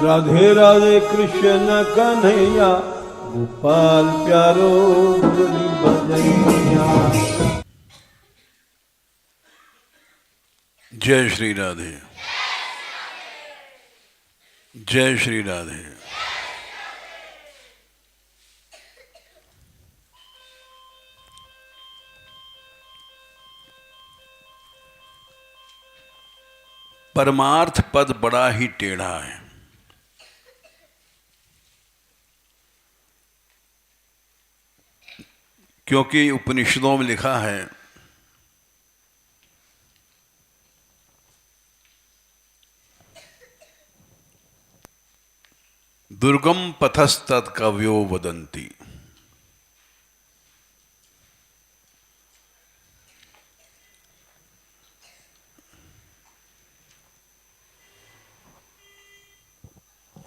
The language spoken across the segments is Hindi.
राधे राधे कृष्ण कन्हैया गोपाल प्यारो मुरली बजैया। जय श्री राधे, जय श्री राधे। परमार्थ पद बड़ा ही टेढ़ा है। क्योंकि उपनिषदों में लिखा है दुर्गम पथस्तत् कवयो वदन्ति।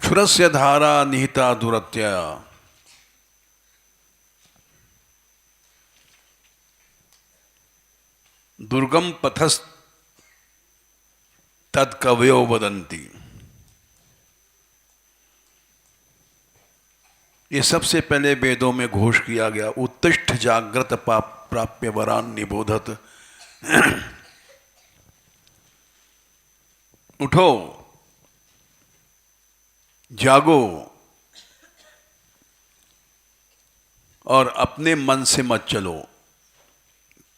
क्षुरस्य धारा निहिता दुरत्या दुर्गम पथस्तत् कवयो वदन्ति। ये सबसे पहले वेदों में घोष किया गया। उत्तिष्ठ जागृत प्राप्य वरान निबोधत। उठो, जागो और अपने मन से मत चलो।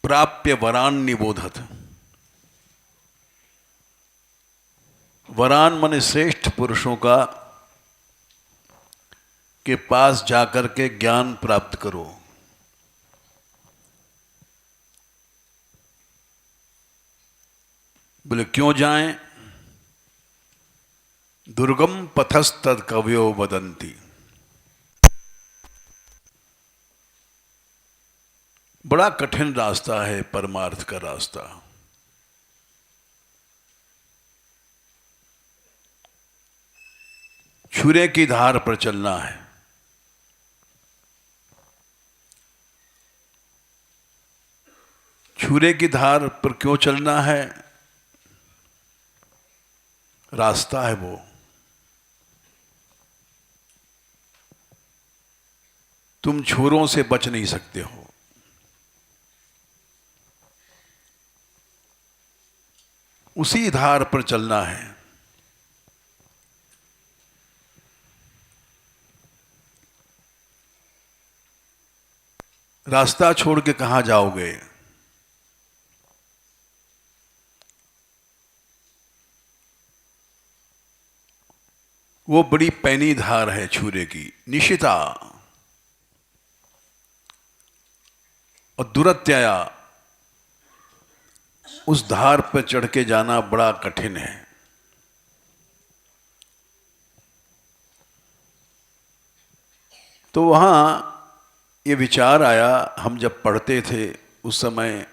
प्राप्य वरान निबोधत। वरान माने श्रेष्ठ पुरुषों का के पास जाकर के ज्ञान प्राप्त करो। बोले क्यों जाएं? दुर्गम पथस्तत् कवयो वदन्ति। बड़ा कठिन रास्ता है परमार्थ का रास्ता। छुरे की धार पर चलना है। छुरे की धार पर क्यों चलना है? रास्ता है वो। तुम छुरों से बच नहीं सकते हो। उसी धार पर चलना है। रास्ता छोड़ के कहां जाओगे? वो बड़ी पैनी धार है छुरे की, निशिता और दुरत्या। उस धार पर चढ़ के जाना बड़ा कठिन है। तो वहां ये विचार आया। हम जब पढ़ते थे उस समय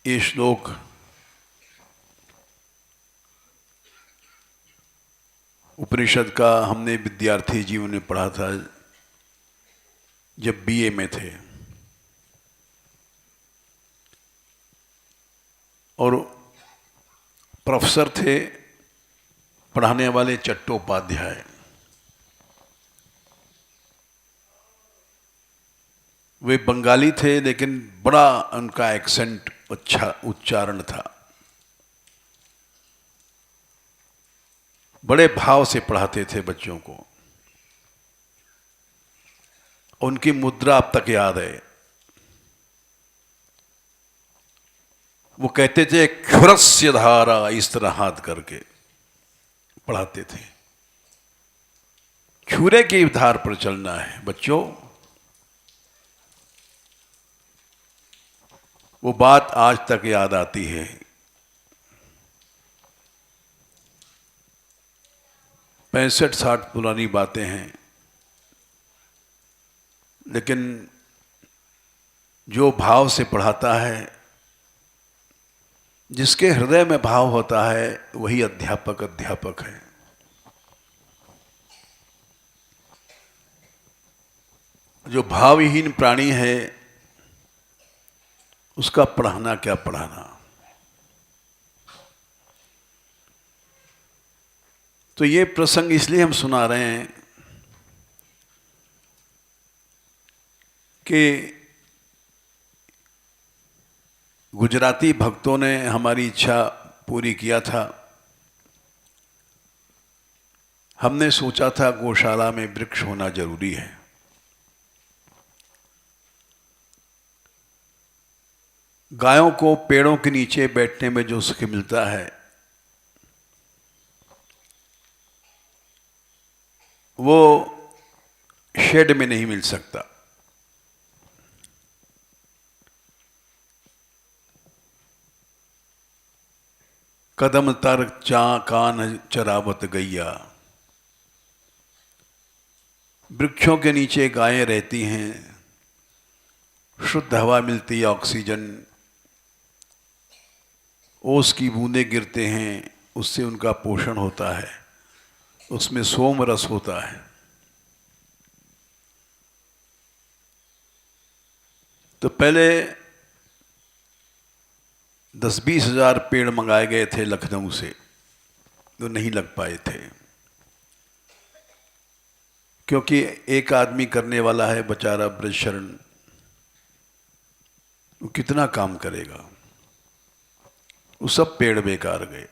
ये श्लोक उपनिषद का हमने विद्यार्थी जीवन में पढ़ा था जब बीए में थे। और प्रोफेसर थे पढ़ाने वाले चट्टोपाध्याय। वे बंगाली थे लेकिन बड़ा उनका एक्सेंट अच्छा उच्चारण था। बड़े भाव से पढ़ाते थे बच्चों को। उनकी मुद्रा अब तक याद है। वो कहते थे क्षुरस्य धारा, इस तरह हाथ करके पढ़ाते थे। छुरे की धार पर चलना है बच्चों। वो बात आज तक याद आती है। 65-60 पुरानी बातें हैं, लेकिन जो भाव से पढ़ाता है, जिसके हृदय में भाव होता है, वही अध्यापक है। जो भावहीन प्राणी है उसका पढ़ाना क्या पढ़ाना। तो ये प्रसंग इसलिए हम सुना रहे हैं कि गुजराती भक्तों ने हमारी इच्छा पूरी किया था। हमने सोचा था गौशाला में वृक्ष होना जरूरी है। गायों को पेड़ों के नीचे बैठने में जो सुख मिलता है वो शेड में नहीं मिल सकता। कदम तर चा कान चरावत गैया। वृक्षों के नीचे गायें रहती हैं, शुद्ध हवा मिलती है, ऑक्सीजन, ओस की बूंदें गिरते हैं, उससे उनका पोषण होता है, उसमें सोम रस होता है। तो पहले 10-20 हजार पेड़ मंगाए गए थे लखनऊ से, तो नहीं लग पाए थे, क्योंकि एक आदमी करने वाला है बेचारा ब्रजशरण, वो कितना काम करेगा। वो सब पेड़ बेकार गए।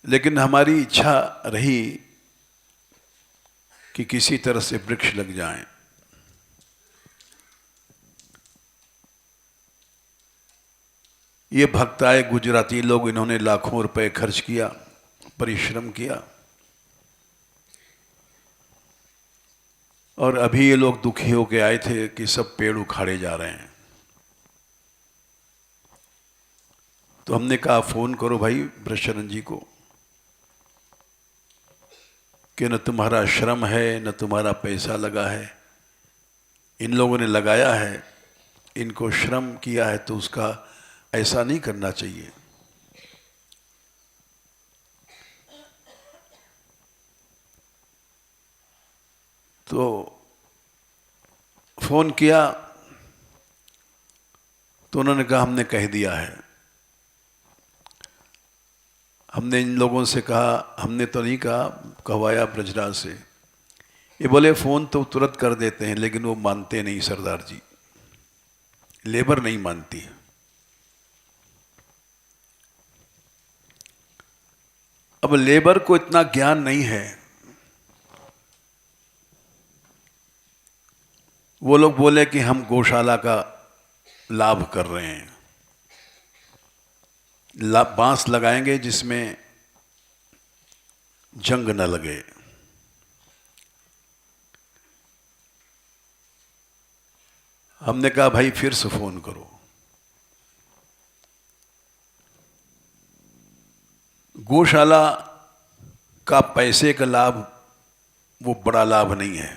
लेकिन हमारी इच्छा रही कि किसी तरह से वृक्ष लग जाएं। ये भक्त आए गुजराती लोग, इन्होंने लाखों रुपए खर्च किया, परिश्रम किया, और अभी ये लोग दुखी होके आए थे कि सब पेड़ उखाड़े जा रहे हैं। तो हमने कहा फोन करो भाई ब्रजशरण जी को कि न तुम्हारा श्रम है न तुम्हारा पैसा लगा है, इन लोगों ने लगाया है, इनको श्रम किया है, तो उसका ऐसा नहीं करना चाहिए। तो फोन किया तो उन्होंने कहा हमने कह दिया है। हमने इन लोगों से कहा, हमने तो नहीं कहा, कहवाया ब्रजराज से। ये बोले फोन तो तुरंत कर देते हैं, लेकिन वो मानते नहीं सरदार जी, लेबर नहीं मानती है। अब लेबर को इतना ज्ञान नहीं है। वो लोग बोले कि हम गौशाला का लाभ कर रहे हैं, बांस लगाएंगे जिसमें जंग न लगे। हमने कहा भाई फिर से फोन करो। गौशाला का पैसे का लाभ वो बड़ा लाभ नहीं है।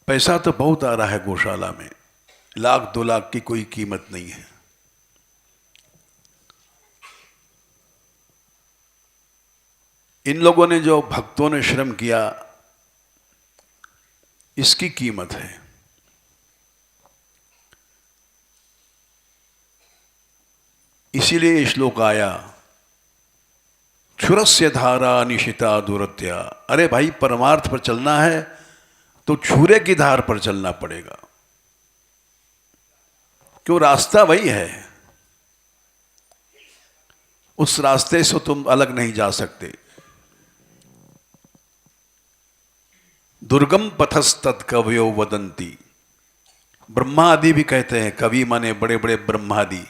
पैसा तो बहुत आ रहा है गौशाला में, 1-2 लाख की कोई कीमत नहीं है। इन लोगों ने, जो भक्तों ने श्रम किया, इसकी कीमत है। इसीलिए श्लोक आया, क्षुरस्य धारा निशिता दुरत्या। अरे भाई परमार्थ पर चलना है तो छुरे की धार पर चलना पड़ेगा, क्यों रास्ता वही है। उस रास्ते से तुम अलग नहीं जा सकते। दुर्गम पथस्तत् कवयो वदंती। ब्रह्मा आदि भी कहते हैं, कवि माने बड़े बड़े ब्रह्मादि,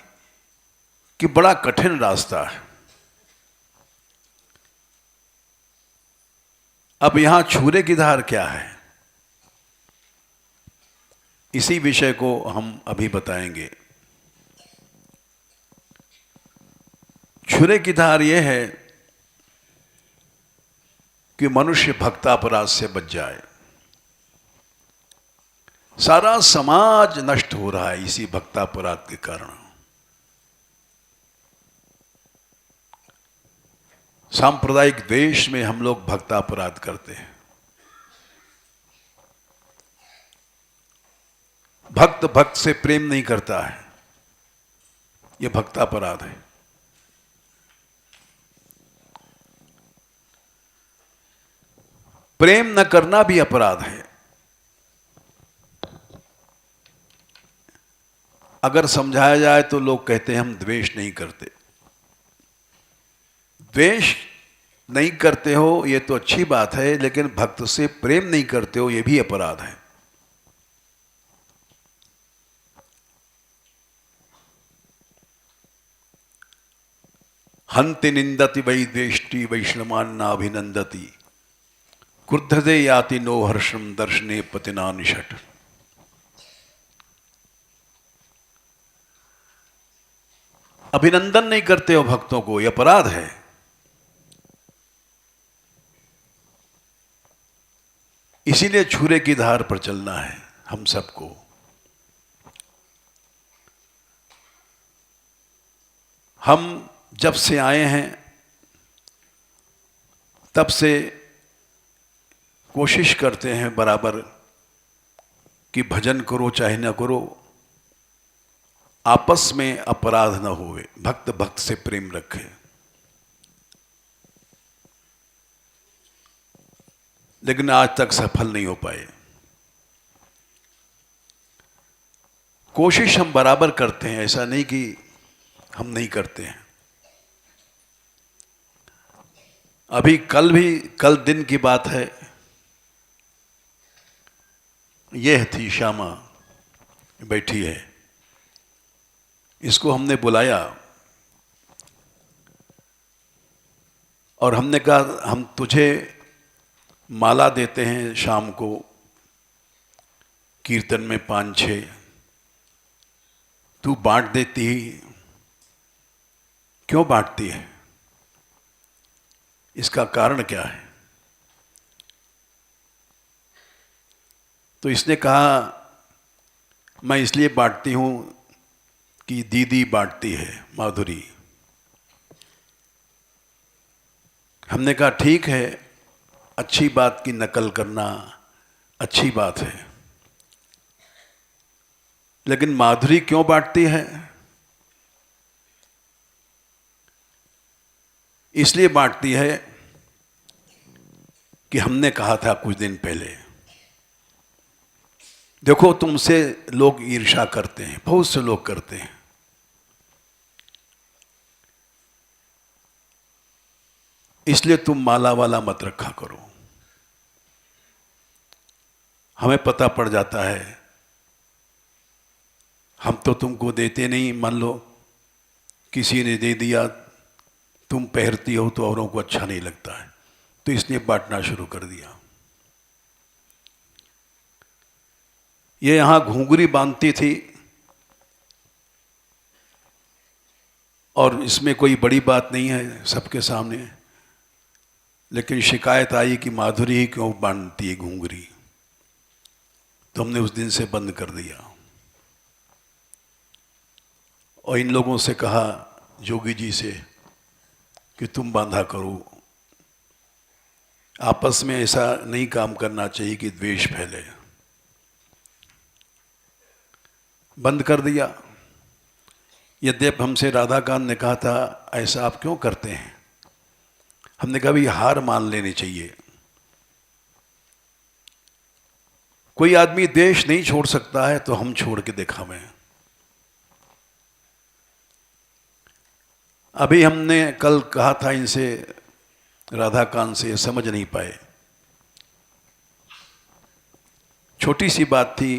कि बड़ा कठिन रास्ता है। अब यहां छुरे की धार क्या है, इसी विषय को हम अभी बताएंगे। छुरे की धार यह है कि मनुष्य भक्तापराध से बच जाए। सारा समाज नष्ट हो रहा है इसी भक्तापराध के कारण। सांप्रदायिक द्वेष में हम लोग भक्तापराध करते हैं। भक्त भक्त से प्रेम नहीं करता है, यह भक्तापराध है। प्रेम न करना भी अपराध है। अगर समझाया जाए तो लोग कहते हैं हम द्वेष नहीं करते। द्वेष नहीं करते हो ये तो अच्छी बात है, लेकिन भक्त से प्रेम नहीं करते हो ये भी अपराध है। हंति निंदति वै द्वेष्टि वैष्णवान्नाभिनंदति क्रुद्धते याति नो हर्षम दर्शने पतिना निषट। अभिनंदन नहीं करते हो भक्तों को, यह अपराध है। इसीलिए छुरे की धार पर चलना है हम सबको। हम जब से आए हैं तब से कोशिश करते हैं बराबर कि भजन करो चाहे न करो, आपस में अपराध न होवे, भक्त भक्त से प्रेम रखे। लेकिन आज तक सफल नहीं हो पाए। कोशिश हम बराबर करते हैं, ऐसा नहीं कि हम नहीं करते हैं। अभी कल दिन की बात है, यह थी श्यामा बैठी है, इसको हमने बुलाया और हमने कहा हम तुझे माला देते हैं शाम को कीर्तन में 5-6, तू बांट देती ही, क्यों बांटती है, इसका कारण क्या है? तो इसने कहा मैं इसलिए बांटती हूं कि दीदी बांटती है, माधुरी। हमने कहा ठीक है, अच्छी बात की नकल करना अच्छी बात है, लेकिन माधुरी क्यों बांटती है? इसलिए बांटती है कि हमने कहा था कुछ दिन पहले, देखो तुमसे लोग ईर्ष्या करते हैं, बहुत से लोग करते हैं, इसलिए तुम माला वाला मत रखा करो। हमें पता पड़ जाता है, हम तो तुमको देते नहीं, मान लो किसी ने दे दिया, तुम पहनती हो तो औरों को अच्छा नहीं लगता है, तो इसने बांटना शुरू कर दिया। ये यहां घुंघरी बांधती थी और इसमें कोई बड़ी बात नहीं है सबके सामने, लेकिन शिकायत आई कि माधुरी ही क्यों बांधती है घुंघरी, तो हमने उस दिन से बंद कर दिया और इन लोगों से कहा, जोगी जी से, कि तुम बांधा करो। आपस में ऐसा नहीं काम करना चाहिए कि द्वेष फैले। बंद कर दिया। यद्यप हमसे राधाकांत ने कहा था ऐसा आप क्यों करते हैं, हमने कहा भी हार मान लेनी चाहिए। कोई आदमी देश नहीं छोड़ सकता है तो हम छोड़ के दिखावें। अभी हमने कल कहा था इनसे, राधाकांत से, समझ नहीं पाए। छोटी सी बात थी,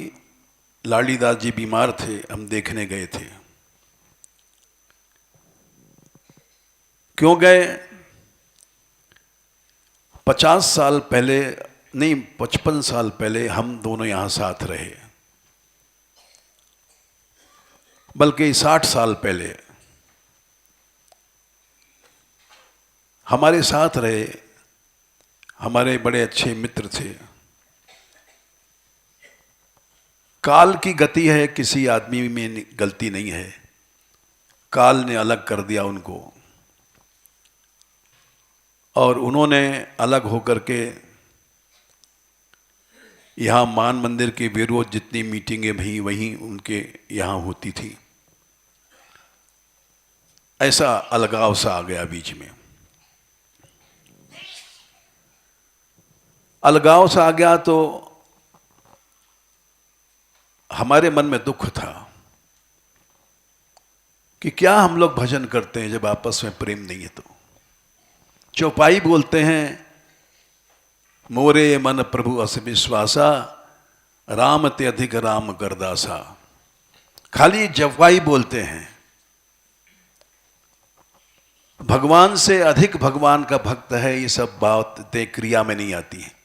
लालीदास जी बीमार थे, हम देखने गए थे। क्यों गए? 50 साल पहले नहीं, 55 साल पहले हम दोनों यहां साथ रहे, बल्कि 60 साल पहले हमारे साथ रहे, हमारे बड़े अच्छे मित्र थे। काल की गति है, किसी आदमी में गलती नहीं है, काल ने अलग कर दिया उनको और उन्होंने अलग होकर के यहाँ मान मंदिर के विरोध जितनी मीटिंगें भी वहीं उनके यहाँ होती थी। ऐसा अलगाव सा आ गया बीच में, अलगाव सा आ गया तो हमारे मन में दुख था कि क्या हम लोग भजन करते हैं जब आपस में प्रेम नहीं है। तो चौपाई बोलते हैं, मोरे मन प्रभु अस विश्वासा, राम ते अधिक राम करदासा। खाली चौपाई बोलते हैं, भगवान से अधिक भगवान का भक्त है, ये सब बातें क्रिया में नहीं आती हैं।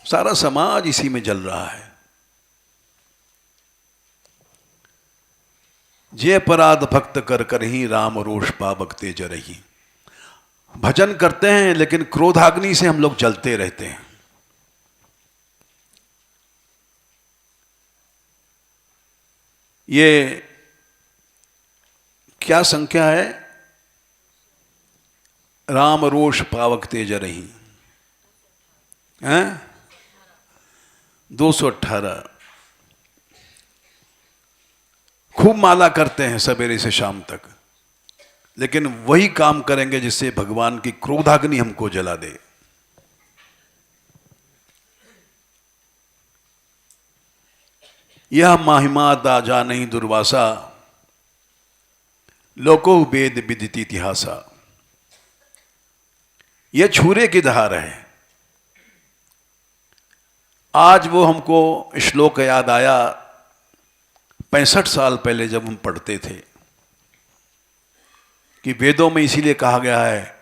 सारा समाज इसी में जल रहा है। जे अपराध भक्त कर कर ही राम रोष पावक तेज रही। भजन करते हैं लेकिन क्रोधाग्नि से हम लोग जलते रहते हैं। ये क्या संख्या है? राम रोष पावक तेज रही हैं 218। खूब माला करते हैं सवेरे से शाम तक, लेकिन वही काम करेंगे जिससे भगवान की क्रोधाग्नि हमको जला दे। यह महिमा दाजा नहीं दुर्वासा, लोको वेद विदित इतिहासा। यह छूरे की धार है। आज वो हमको श्लोक याद आया 65 साल पहले जब हम पढ़ते थे कि वेदों में इसीलिए कहा गया है,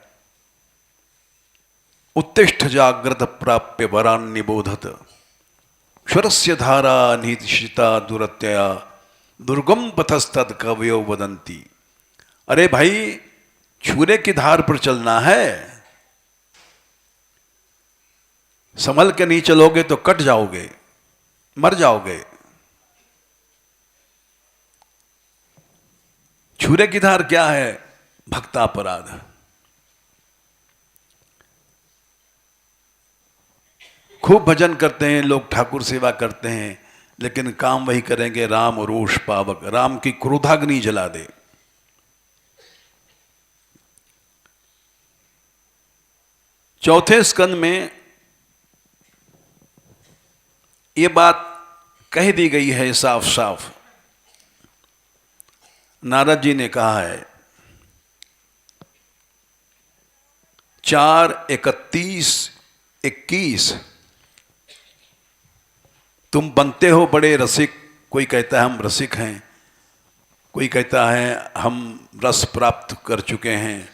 उत्तिष्ठ जाग्रत प्राप्य वरान निबोधत, क्षरस्य धारा नीतिशिता दुरत्यया, दुर्गम पथस्तद कवयो वदंती। अरे भाई, छूरे की धार पर चलना है, संभल के नहीं चलोगे तो कट जाओगे, मर जाओगे। छूरे की धार क्या है? भक्तापराध। खूब भजन करते हैं लोग, ठाकुर सेवा करते हैं, लेकिन काम वही करेंगे राम रोष पावक, राम की क्रोधाग्नि जला दे। चौथे स्कंद में ये बात कह दी गई है साफ साफ। नारद जी ने कहा है 4:31-21, तुम बनते हो बड़े रसिक। कोई कहता है हम रसिक हैं, कोई कहता है हम रस प्राप्त कर चुके हैं,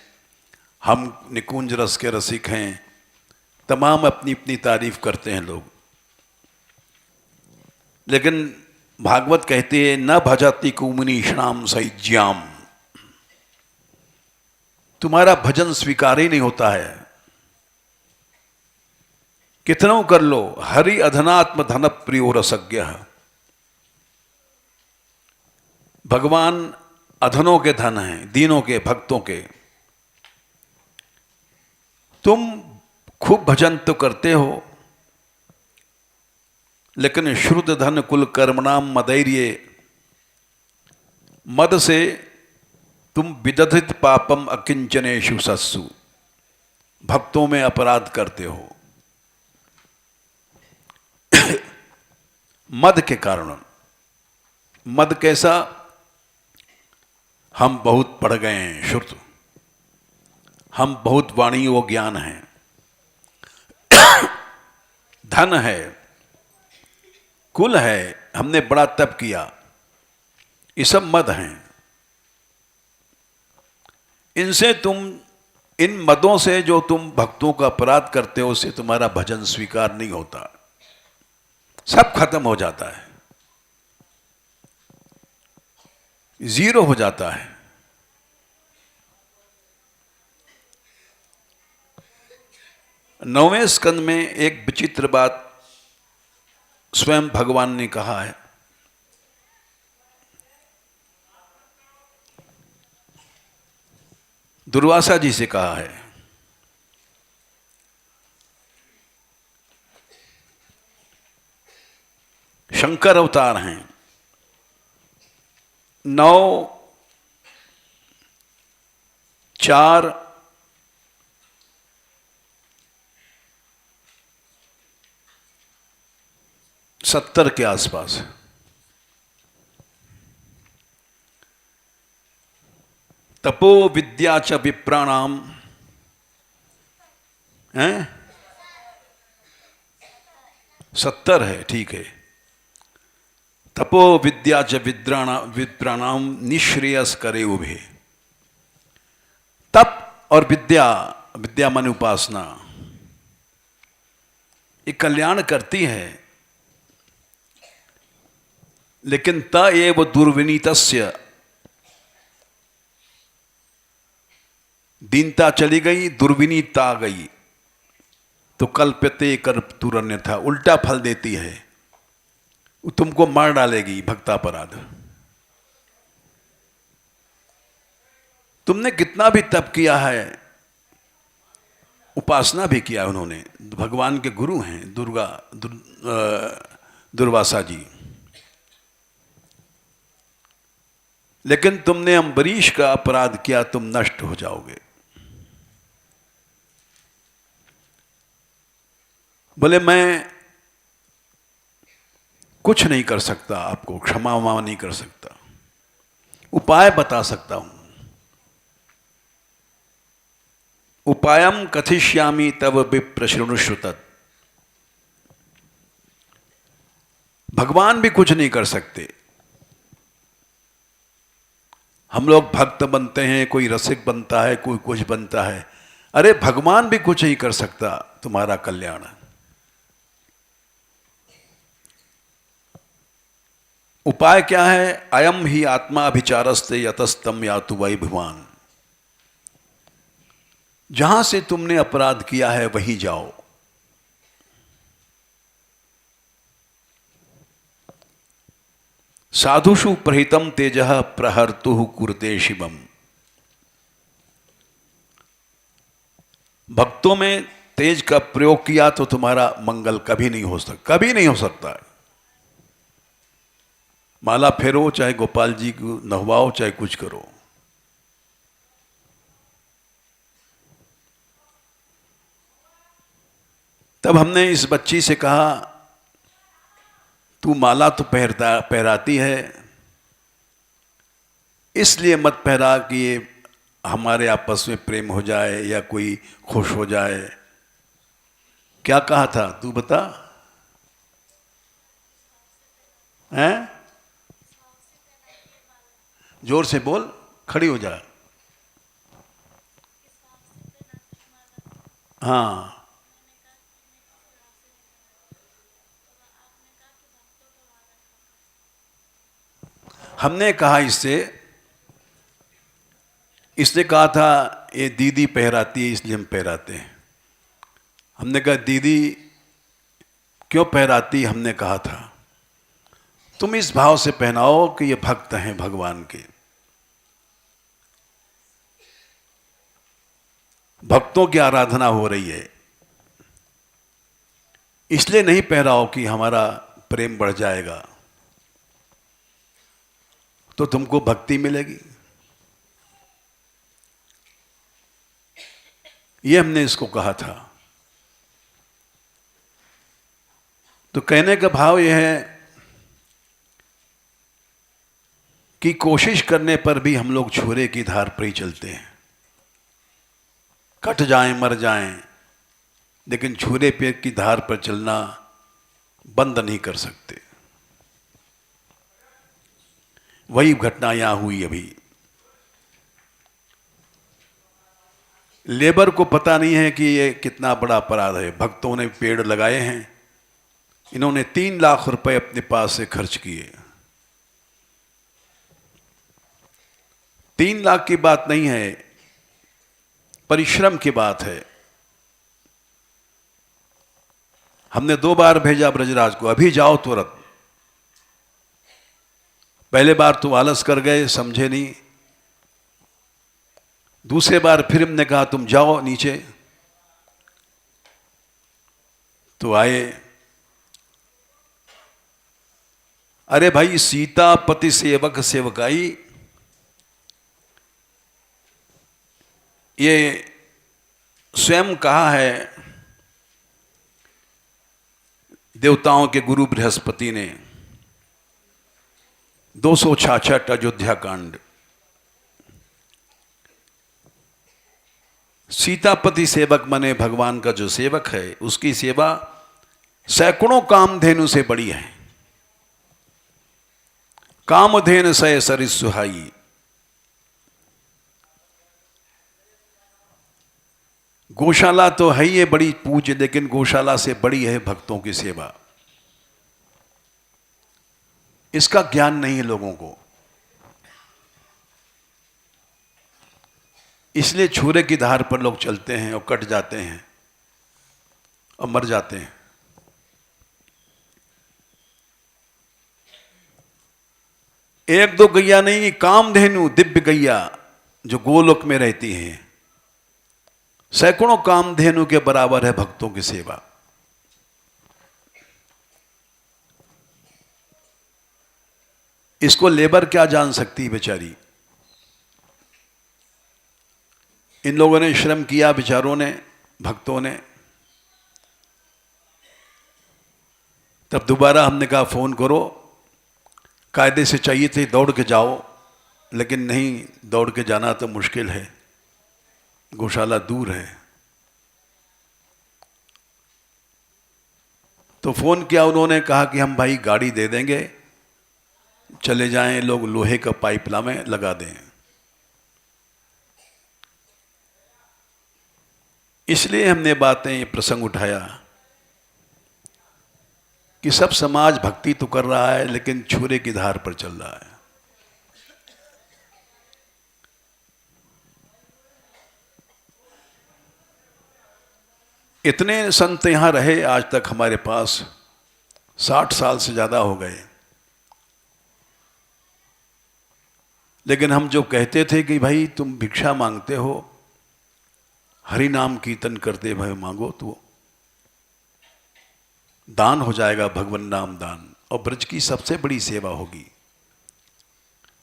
हम निकुंज रस के रसिक हैं। तमाम अपनी अपनी तारीफ करते हैं लोग, लेकिन भागवत कहते हैं न भजति कुमुनीषणाम सैज्याम। तुम्हारा भजन स्वीकार ही नहीं होता है। कितनों कर लो, हरि अधनात्म धन प्रियो रसज्ञ। भगवान अधनों के धन हैं, दीनों के, भक्तों के। तुम खूब भजन तो करते हो, लेकिन श्रुत धन कुल कर्मणाम मदैर्ये, मद से तुम विदधित पापम अकिंचनेषु सस्सु, भक्तों में अपराध करते हो। मद के कारण। मद कैसा? हम बहुत पढ़ गए हैं श्रुत, हम बहुत वाणी व ज्ञान हैं, धन है, कुल है, हमने बड़ा तप किया, ये सब मद हैं। इनसे तुम, इन मदों से जो तुम भक्तों का अपराध करते हो, उससे तुम्हारा भजन स्वीकार नहीं होता, सब खत्म हो जाता है, जीरो हो जाता है। नौवें स्कंद में एक विचित्र बात स्वयं भगवान ने कहा है। दुर्वासा जी से कहा है, शंकर अवतार हैं। 9, 4, 70 के आसपास। तपो विद्या च विप्राणाम हैं, 70 है, ठीक है। तपो विद्या च विप्राणाम निश्रेयस करे उभे। तप और विद्या, विद्या मन उपासना, ये कल्याण करती है, लेकिन त एव दुर्विनीतस्य, दीनता चली गई, दुर्विनीतता आ गई तो कल्प्यते कर्तुरन्यथा, उल्टा फल देती है, वो तुमको मार डालेगी। भक्तापराध, तुमने कितना भी तप किया है, उपासना भी किया उन्होंने, भगवान के गुरु हैं दुर्वासा जी, लेकिन तुमने अम्बरीश का अपराध किया, तुम नष्ट हो जाओगे। बोले मैं कुछ नहीं कर सकता, आपको क्षमा वमा नहीं कर सकता, उपाय बता सकता हूं। उपायम कथिष्यामि तव विप्र शृणुष्व तत्। भगवान भी कुछ नहीं कर सकते। हम लोग भक्त बनते हैं, कोई रसिक बनता है, कोई कुछ बनता है, अरे भगवान भी कुछ नहीं कर सकता तुम्हारा कल्याण। उपाय क्या है? अयम ही आत्मा अभिचारस्ते यतस्तम यातु वै भगवान। जहां से तुमने अपराध किया है वहीं जाओ। साधुषु प्रहितम तेजः प्रहर्तु कुरुते शिवम। भक्तों में तेज का प्रयोग किया तो तुम्हारा मंगल कभी नहीं हो सकता, कभी नहीं हो सकता। माला फेरो, चाहे गोपाल जी को नहवाओ, चाहे कुछ करो। तब हमने इस बच्ची से कहा, तू माला तो पहराती है, इसलिए मत पहरा कि ये हमारे आपस में प्रेम हो जाए या कोई खुश हो जाए। क्या कहा था तू बता? हैं? जोर से बोल, खड़ी हो जा। हाँ, हमने कहा इसने कहा था ये दीदी पहराती है इसलिए हम पहराते हैं। हमने कहा दीदी क्यों पहराती? हमने कहा था तुम इस भाव से पहनाओ कि ये भक्त हैं भगवान के, भक्तों की आराधना हो रही है, इसलिए नहीं पहराओ कि हमारा प्रेम बढ़ जाएगा तो तुमको भक्ति मिलेगी। ये हमने इसको कहा था। तो कहने का भाव यह है कि कोशिश करने पर भी हम लोग छुरे की धार पर ही चलते हैं। कट जाएं मर जाएं, लेकिन छुरे पे की धार पर चलना बंद नहीं कर सकते। वही घटना यहां हुई अभी। लेबर को पता नहीं है कि ये कितना बड़ा अपराध है। भक्तों ने पेड़ लगाए हैं, इन्होंने 3 लाख रुपए अपने पास से खर्च किए। 3 लाख की बात नहीं है, परिश्रम की बात है। हमने 2 बार भेजा ब्रजराज को, अभी जाओ तुरंत। पहले बार तो आलस कर गए, समझे नहीं। दूसरे बार फिर हमने कहा तुम जाओ नीचे, तो आए। अरे भाई, सीतापति सेवक सेवकाई, ये स्वयं कहा है देवताओं के गुरु बृहस्पति ने। 266 अयोध्या कांड। सीतापति सेवक माने भगवान का जो सेवक है उसकी सेवा सैकड़ों कामधेनु से बड़ी है। कामधेनु सय सरिस सुहाई। गौशाला तो है ये बड़ी पूज्य, लेकिन गौशाला से बड़ी है भक्तों की सेवा। इसका ज्ञान नहीं है लोगों को, इसलिए छुरे की धार पर लोग चलते हैं और कट जाते हैं और मर जाते हैं। एक दो गैया नहीं, कामधेनु दिव्य गैया जो गोलोक में रहती हैं, सैकड़ों कामधेनु के बराबर है भक्तों की सेवा। इसको लेबर क्या जान सकती है बेचारी। इन लोगों ने श्रम किया, बेचारों ने, भक्तों ने। तब दोबारा हमने कहा फोन करो, कायदे से चाहिए थे दौड़ के जाओ, लेकिन नहीं, दौड़ के जाना तो मुश्किल है, गौशाला दूर है। तो फोन किया उन्होंने, कहा कि हम भाई गाड़ी दे देंगे, चले जाएं, लोग लोहे का पाइपला में लगा दें। इसलिए हमने बातें प्रसंग उठाया कि सब समाज भक्ति तो कर रहा है, लेकिन छुरे की धार पर चल रहा है। इतने संत यहां रहे आज तक हमारे पास, 60 साल से ज्यादा हो गए, लेकिन हम जो कहते थे कि भाई तुम भिक्षा मांगते हो, हरि नाम कीर्तन करते भाई मांगो तो दान हो जाएगा, भगवन नाम दान। और ब्रज की सबसे बड़ी सेवा होगी।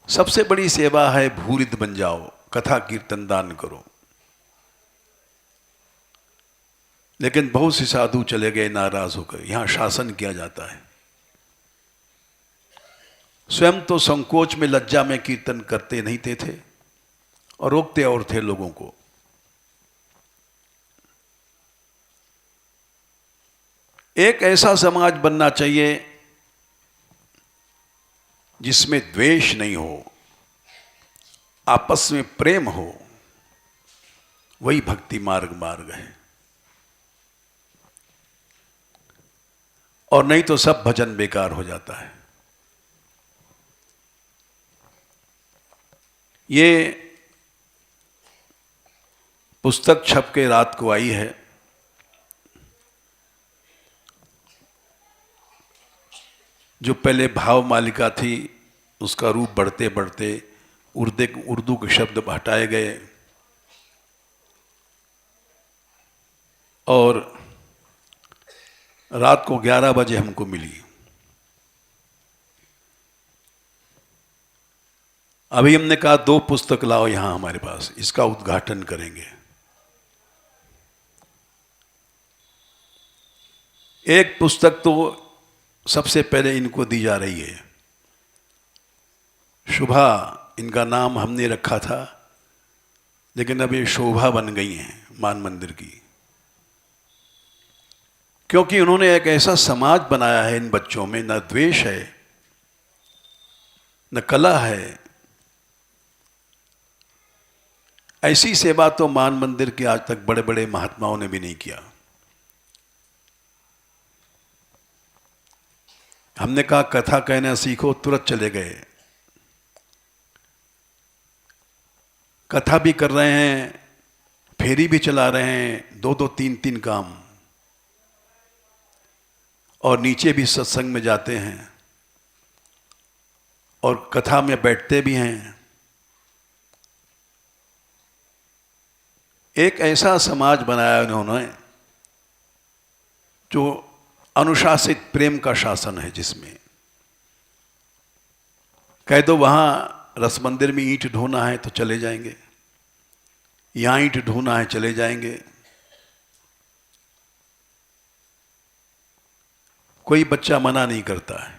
सबसे बड़ी सेवा है भूरिद बन जाओ, कथा कीर्तन दान करो। लेकिन बहुत से साधु चले गए नाराज होकर। यहां शासन किया जाता है। स्वयं तो संकोच में, लज्जा में कीर्तन करते नहीं थे और रोकते और थे लोगों को। एक ऐसा समाज बनना चाहिए जिसमें द्वेष नहीं हो, आपस में प्रेम हो। वही भक्ति मार्ग है। और नहीं तो सब भजन बेकार हो जाता है। ये पुस्तक छप के रात को आई है। जो पहले भाव मालिका थी, उसका रूप बढ़ते बढ़ते उर्दू के शब्द हटाए गए और रात को 11 बजे हमको मिली। अभी हमने कहा 2 पुस्तक लाओ यहां हमारे पास, इसका उद्घाटन करेंगे। एक पुस्तक तो सबसे पहले इनको दी जा रही है। शुभा इनका नाम हमने रखा था, लेकिन अब ये शोभा बन गई हैं मान मंदिर की, क्योंकि उन्होंने एक ऐसा समाज बनाया है इन बच्चों में, न द्वेष है, न कला है। ऐसी सेवा तो मान मंदिर के आज तक बड़े बड़े महात्माओं ने भी नहीं किया। हमने कहा कथा कहना सीखो, तुरंत चले गए। कथा भी कर रहे हैं, फेरी भी चला रहे हैं, 2-2, 3-3 काम, और नीचे भी सत्संग में जाते हैं और कथा में बैठते भी हैं। एक ऐसा समाज बनाया उन्होंने जो अनुशासित प्रेम का शासन है, जिसमें कह दो वहां रस मंदिर में ईंट ढोना है तो चले जाएंगे, यहां ईंट ढोना है चले जाएंगे। कोई बच्चा मना नहीं करता है।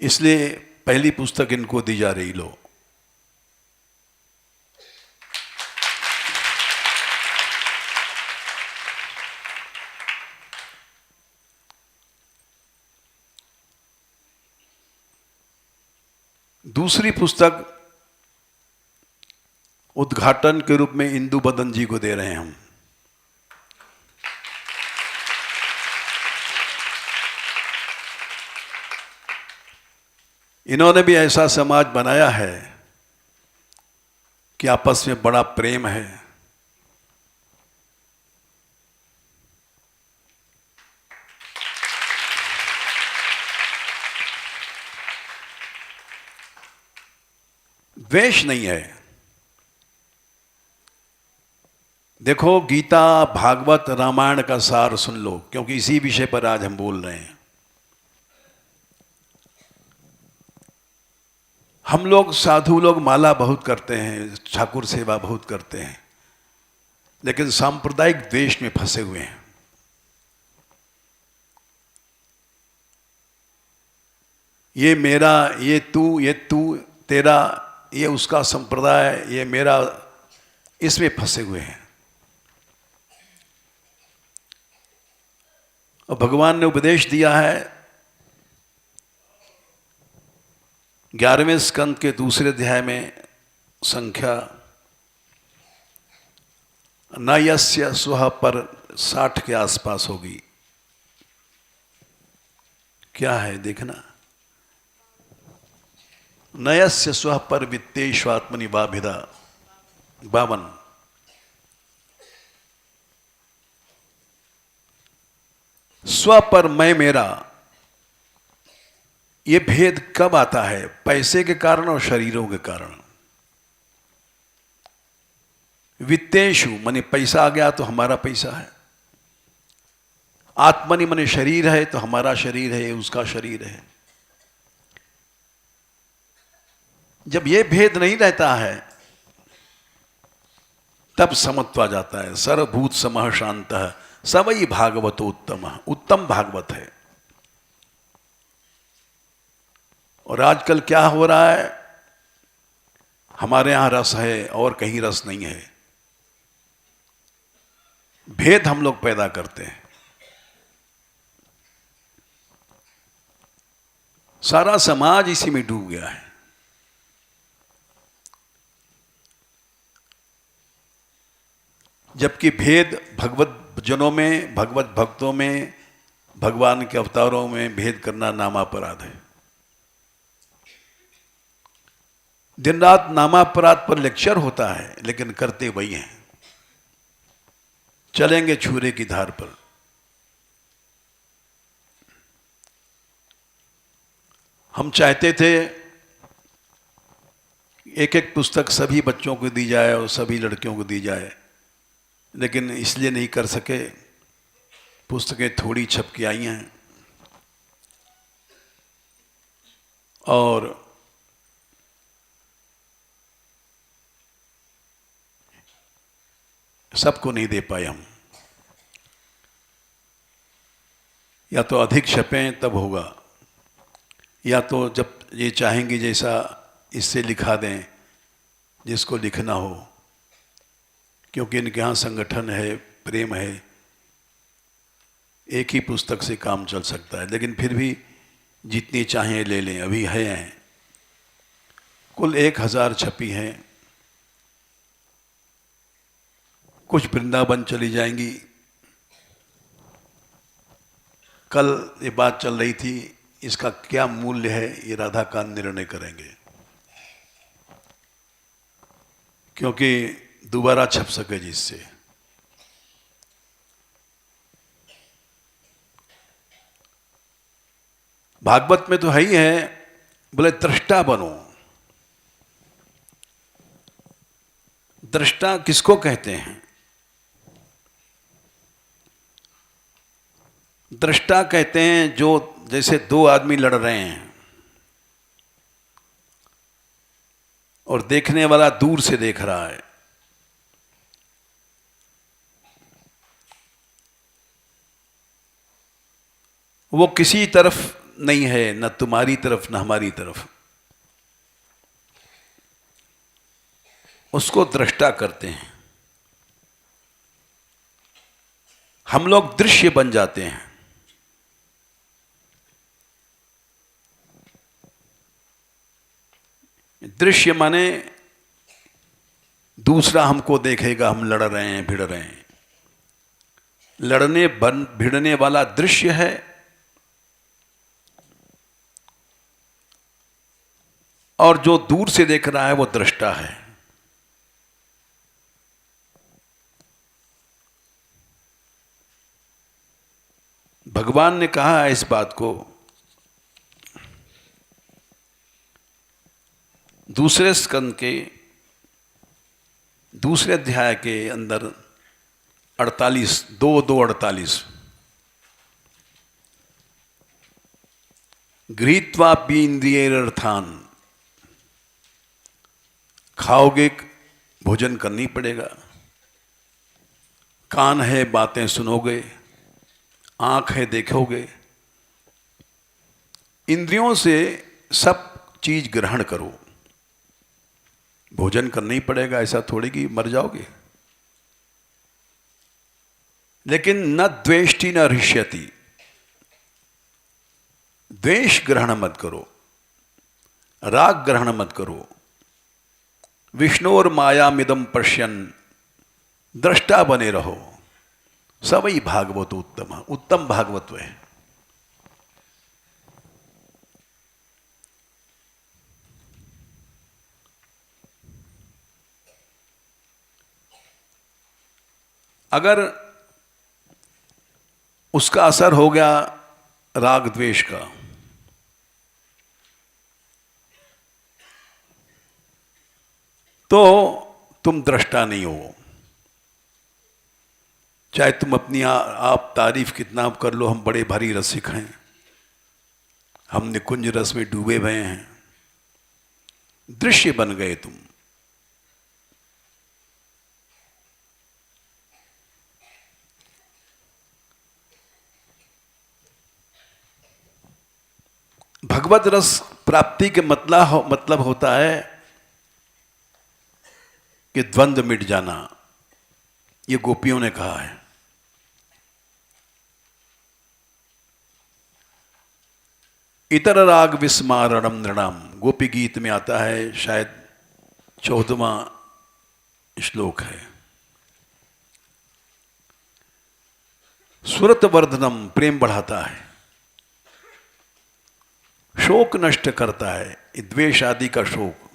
इसलिए पहली पुस्तक इनको दी जा रही। लो, दूसरी पुस्तक उद्घाटन के रूप में इंदु बदन जी को दे रहे हैं हम। इन्होंने भी ऐसा समाज बनाया है कि आपस में बड़ा प्रेम है। द्वेष नहीं है। देखो, गीता, भागवत, रामायण का सार सुन लो, क्योंकि इसी विषय पर आज हम बोल रहे हैं। हम लोग साधु लोग माला बहुत करते हैं, ठाकुर सेवा बहुत करते हैं, लेकिन सांप्रदायिक द्वेष में फंसे हुए हैं। ये मेरा, ये तू तेरा, ये उसका संप्रदाय, ये मेरा, इसमें फंसे हुए हैं। और भगवान ने उपदेश दिया है 11वें स्कंद के दूसरे अध्याय में, संख्या न यस्य स्वः पर 60 के आसपास होगी। क्या है देखना, नयस्य स्व पर वित्तेष्वात्मनि वाभिदा 52। स्व पर मैं मेरा, ये भेद कब आता है? पैसे के कारण और शरीरों के कारण। वित्तेषु माने पैसा आ गया तो हमारा पैसा है, आत्मनि माने शरीर है तो हमारा शरीर है, उसका शरीर है। जब ये भेद नहीं रहता है तब समत्व आ जाता है। सर्वभूत समः शांतः सवै भागवतोत्तमः, उत्तम भागवत है। और आजकल क्या हो रहा है, हमारे यहां रस है और कहीं रस नहीं है। भेद हम लोग पैदा करते हैं। सारा समाज इसी में डूब गया है। जबकि भेद भगवत जनों में, भगवत भक्तों में, भगवान के अवतारों में भेद करना नामापराध है। दिन रात नामापराध पर लेक्चर होता है, लेकिन करते वही हैं। चलेंगे छुरे की धार पर। हम चाहते थे एक एक पुस्तक सभी बच्चों को दी जाए और सभी लड़कियों को दी जाए, लेकिन इसलिए नहीं कर सके, पुस्तकें थोड़ी छप के आई हैं और सबको नहीं दे पाए हम। या तो अधिक छपें तब होगा, या तो जब ये चाहेंगे जैसा इससे लिखा दें जिसको लिखना हो, क्योंकि इनके यहाँ संगठन है, प्रेम है, एक ही पुस्तक से काम चल सकता है। लेकिन फिर भी जितनी चाहें ले लें, अभी हैं कुल 1000 छपी हैं। कुछ वृंदावन चली जाएंगी। कल ये बात चल रही थी, इसका क्या मूल्य है ये राधा कांत निर्णय करेंगे, क्योंकि दोबारा छप सके जिससे। भागवत में तो है ही है, बोले दृष्टा बनो। दृष्टा किसको कहते हैं? दृष्टा कहते हैं जो जैसे दो आदमी लड़ रहे हैं और देखने वाला दूर से देख रहा है, वो किसी तरफ नहीं है, न तुम्हारी तरफ न हमारी तरफ, उसको दृष्टा कहते हैं। हम लोग दृश्य बन जाते हैं। दृश्य माने दूसरा हमको देखेगा, हम लड़ रहे हैं, भिड़ रहे हैं। भिड़ने वाला दृश्य है, और जो दूर से देख रहा है वो दृष्टा है। भगवान ने कहा है इस बात को दूसरे स्कंद के दूसरे अध्याय के अंदर 48 गृहीत्वापि इंद्रियैरर्थान्, खाओगे भोजन करनी पड़ेगा, कान है बातें सुनोगे, आंख है देखोगे, इंद्रियों से सब चीज ग्रहण करो। भोजन करना ही पड़ेगा, ऐसा थोड़ी कि मर जाओगे। लेकिन न द्वेष्टि न हृष्यति, द्वेष ग्रहण मत करो, राग ग्रहण मत करो। विष्णोर मायामिदं पश्यन्, दृष्टा बने रहो। सवई भागवत उत्तम, उत्तम भागवत है। अगर उसका असर हो गया राग द्वेष का, तो तुम दृष्टा नहीं हो। चाहे तुम अपनी आप तारीफ कितना कर लो, हम बड़े भारी रसिक हैं, हम निकुंज रस में डूबे हुए हैं, दृश्य बन गए तुम। भगवत रस प्राप्ति के मतलब होता है कि द्वंद्व मिट जाना। ये गोपियों ने कहा है। इतर राग विस्मारणम नृणाम, गोपी गीत में आता है, शायद 14वां श्लोक है। सुरत वर्धनम, प्रेम बढ़ाता है, शोक नष्ट करता है, द्वेष आदि का शोक।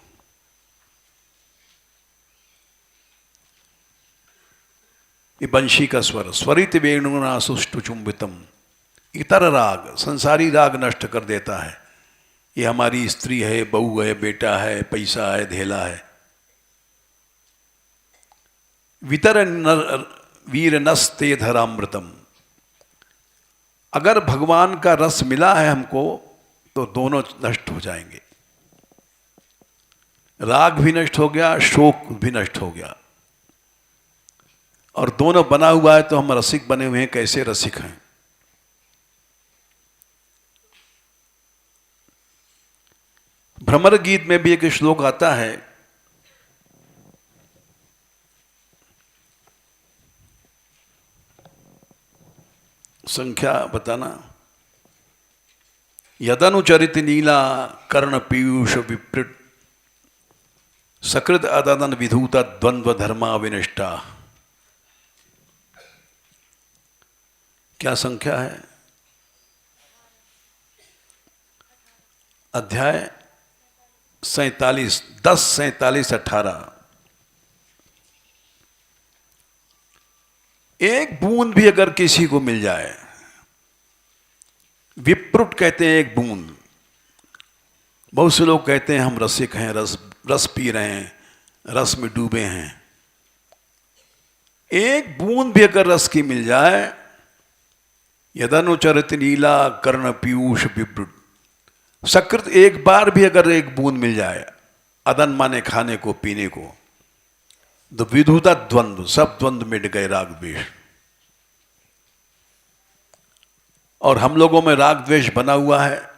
ये बंशी का स्वर, स्वरित वेणुना सुष्टु चुंबितम। इतर राग, संसारी राग नष्ट कर देता है। ये हमारी स्त्री है, बहू है, बेटा है, पैसा है, धेला है। वितर वीर नस्ते धरामृतम, अगर भगवान का रस मिला है हमको तो दोनों नष्ट हो जाएंगे। राग भी नष्ट हो गया, शोक भी नष्ट हो गया, और दोनों बना हुआ है तो हम रसिक बने हुए हैं। कैसे रसिक हैं? भ्रमर गीत में भी एक श्लोक आता है, संख्या बताना। यदनुचरित नीला कर्ण पीयूष विपृत, सकृत अदन विधूत द्वंद्व धर्मा विनिष्टा। क्या संख्या है? अध्याय 47, 10, 47, 18। एक बूंद भी अगर किसी को मिल जाए, विप्रुट कहते हैं एक बूंद। बहुत से लोग कहते हैं हम रसिक हैं, रस पी रहे हैं, रस में डूबे हैं। एक बूंद भी अगर रस की मिल जाए यदनुचरति नीला कर्ण पीयूष विवृत। सकृत एक बार भी अगर एक बूंद मिल जाए, अदन माने खाने को पीने को, तो विधुता द्वंद्व, सब द्वंद्व मिट गए राग द्वेष। और हम लोगों में राग द्वेष बना हुआ है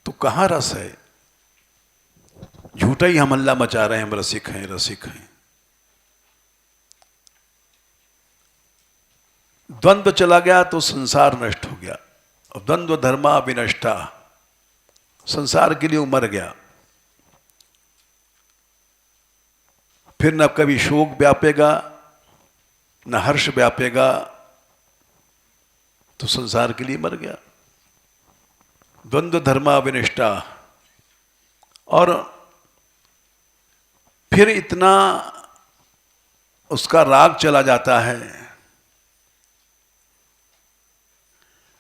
तो कहां रस है? झूठा ही हम हल्ला मचा रहे हैं, हम रसिक हैं रसिक हैं। द्वंद्व चला गया तो संसार नष्ट हो गया। और द्वंद्व धर्मा विनष्टा, संसार के लिए मर गया। फिर न कभी शोक व्यापेगा न हर्ष व्यापेगा, तो संसार के लिए मर गया। द्वंद्व धर्मा विनिष्ठा। और फिर इतना उसका राग चला जाता है।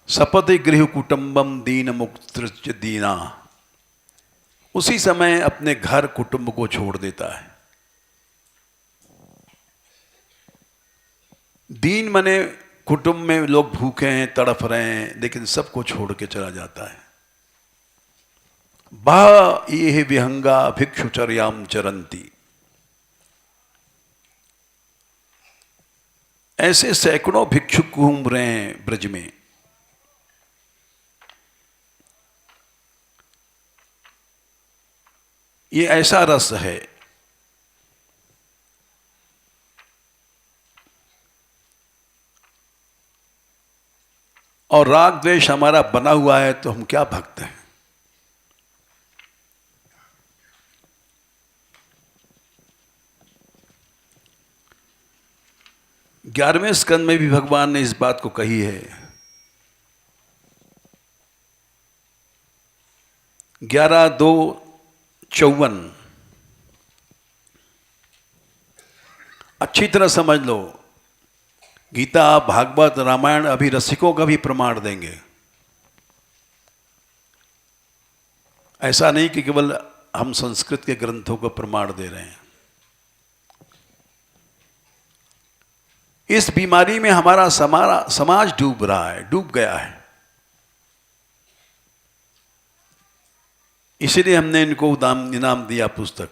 सपति गृह कुटुंबम दीन मुक्त दीना, उसी समय अपने घर कुटुंब को छोड़ देता है। दीन मने कुटुंब में लोग भूखे हैं, तड़फ रहे हैं, लेकिन सबको छोड़ के चला जाता है। बह ये विहंगा भिक्षुचर्याम चरंती, ऐसे सैकड़ों भिक्षुक घूम रहे हैं ब्रज में। ये ऐसा रस है। और राग द्वेष हमारा बना हुआ है तो हम क्या भक्त हैं। ग्यारहवें स्कंद में भी भगवान ने इस बात को कही है। 11:2:54 अच्छी तरह समझ लो। गीता, भागवत, रामायण अभी रसिकों का भी प्रमाण देंगे। ऐसा नहीं कि केवल हम संस्कृत के ग्रंथों को प्रमाण दे रहे हैं। इस बीमारी में हमारा समाज डूब रहा है, डूब गया है। इसीलिए हमने इनको इनाम दिया पुस्तक,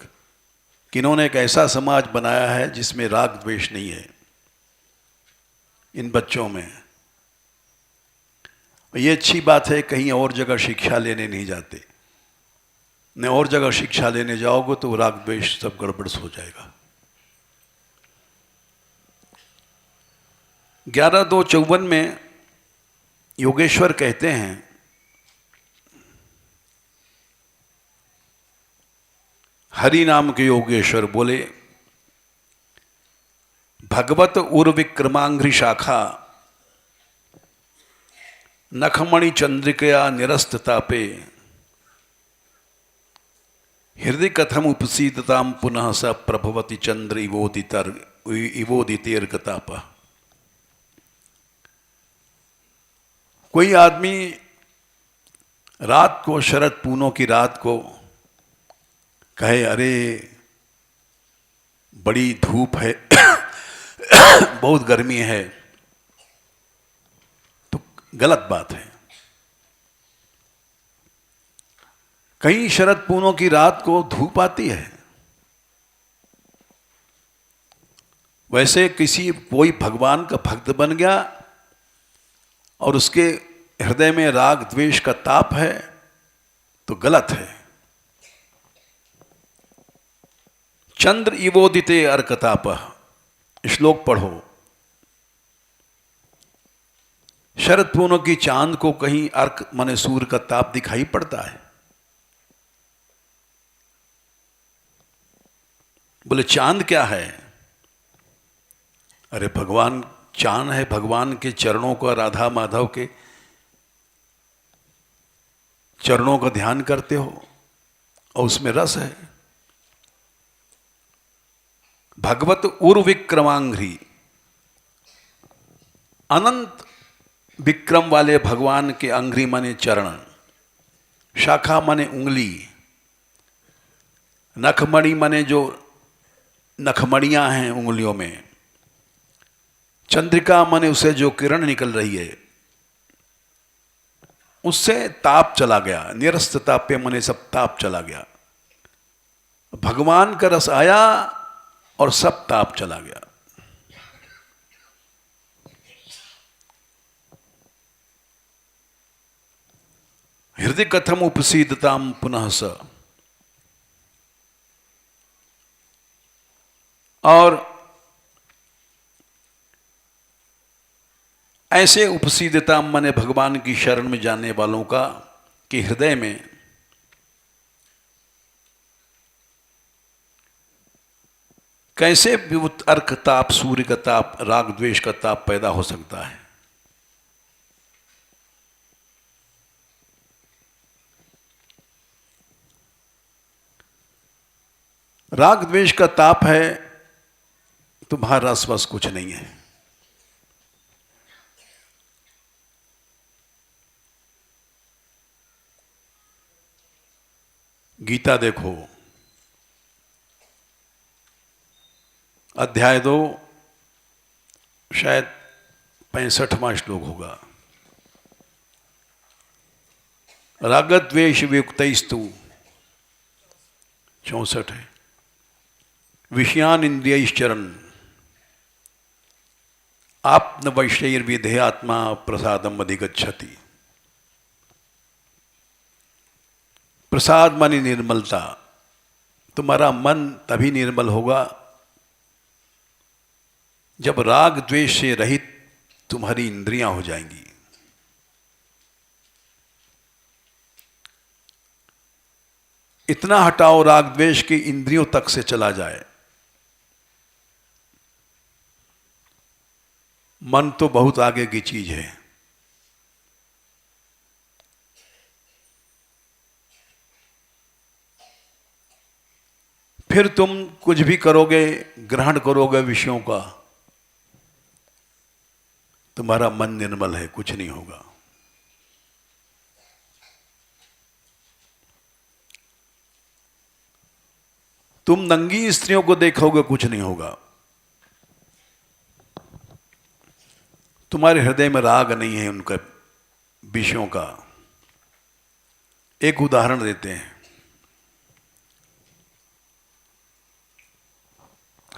कि इन्होंने एक ऐसा समाज बनाया है जिसमें राग द्वेष नहीं है इन बच्चों में। ये अच्छी बात है, कहीं और जगह शिक्षा लेने नहीं जाते। न और जगह शिक्षा लेने जाओगे तो राग द्वेष सब गड़बड़ हो जाएगा। 11:2:54 में योगेश्वर कहते हैं, हरि नाम के योगेश्वर बोले, भगवत उर्विक्रमांघ्रि शाखा नखमणि चंद्रिकया निरस्ततापे हृदय कथम उपसीदताम पुनः स प्रभवति चंद्र इवोदितेर्गताप। कोई आदमी रात को, शरद पूनों की रात को कहे, अरे बड़ी धूप है बहुत गर्मी है, तो गलत बात है। कहीं शरद पूनों की रात को धूप आती है। वैसे कोई भगवान का भक्त बन गया और उसके हृदय में राग द्वेष का ताप है तो गलत है। चंद्र इवोदिते अर्कताप श्लोक पढ़ो। शरद पूनों की चांद को कहीं अर्क माने सूर्य का ताप दिखाई पड़ता है? बोले चांद क्या है? अरे भगवान चांद है, भगवान के चरणों का, राधा माधव के चरणों का ध्यान करते हो और उसमें रस है। भगवत उर्विक्रमांघ्रि, अनंत विक्रम वाले भगवान के अंघ्रि माने चरण, शाखा माने उंगली, नखमणि माने जो नखमणियां हैं उंगलियों में, चंद्रिका माने उसे जो किरण निकल रही है, उससे ताप चला गया, निरस्त ताप्य मने सब ताप चला गया। भगवान का रस आया और सब ताप चला गया। हृदय कथम उपसीदताम पुनः स। और ऐसे उपसीदता माने भगवान की शरण में जाने वालों का कि हृदय में कैसे अर्क ताप, सूर्य का ताप, राग द्वेष का ताप पैदा हो सकता है। राग द्वेष का ताप है, तुम्हारा रस वस कुछ नहीं है। गीता देखो, अध्याय 2 शायद 65वां श्लोक होगा। रागद्वेष वियुक्तैस्तु 64 है। विषयान इंद्रियश्चरन् आप्न वैश्यैर्विधेयात्मा प्रसादम अधिगच्छति। प्रसाद मानी निर्मलता। तुम्हारा मन तभी निर्मल होगा जब राग द्वेष से रहित तुम्हारी इंद्रियां हो जाएंगी। इतना हटाओ राग द्वेष की इंद्रियों तक से चला जाए, मन तो बहुत आगे की चीज है। फिर तुम कुछ भी करोगे, ग्रहण करोगे विषयों का, तुम्हारा मन निर्मल है, कुछ नहीं होगा। तुम नंगी स्त्रियों को देखोगे, कुछ नहीं होगा। तुम्हारे हृदय में राग नहीं है उनका विषयों का। एक उदाहरण देते हैं।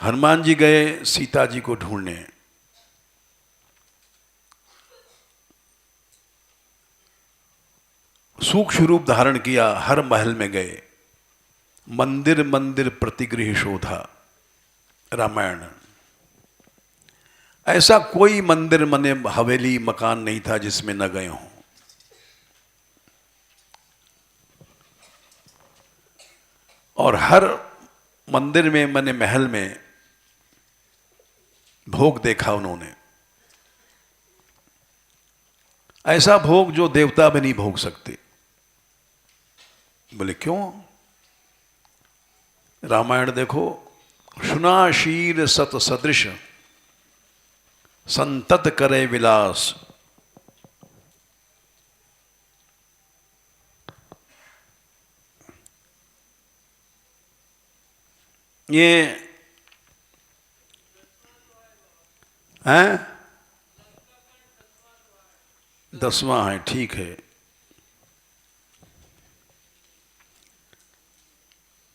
हनुमान जी गए सीता जी को ढूंढने। सूक्ष्म रूप धारण किया, हर महल में गए, मंदिर मंदिर प्रतिगृह शोधा। रामायण। ऐसा कोई मंदिर मने हवेली मकान नहीं था जिसमें न गए हों। और हर मंदिर में मने महल में भोग देखा उन्होंने। ऐसा भोग जो देवता भी नहीं भोग सकते। बोले क्यों? रामायण देखो। सुना शीर सत सदृश संतत करे विलास। ये हैं 10वां है, ठीक है।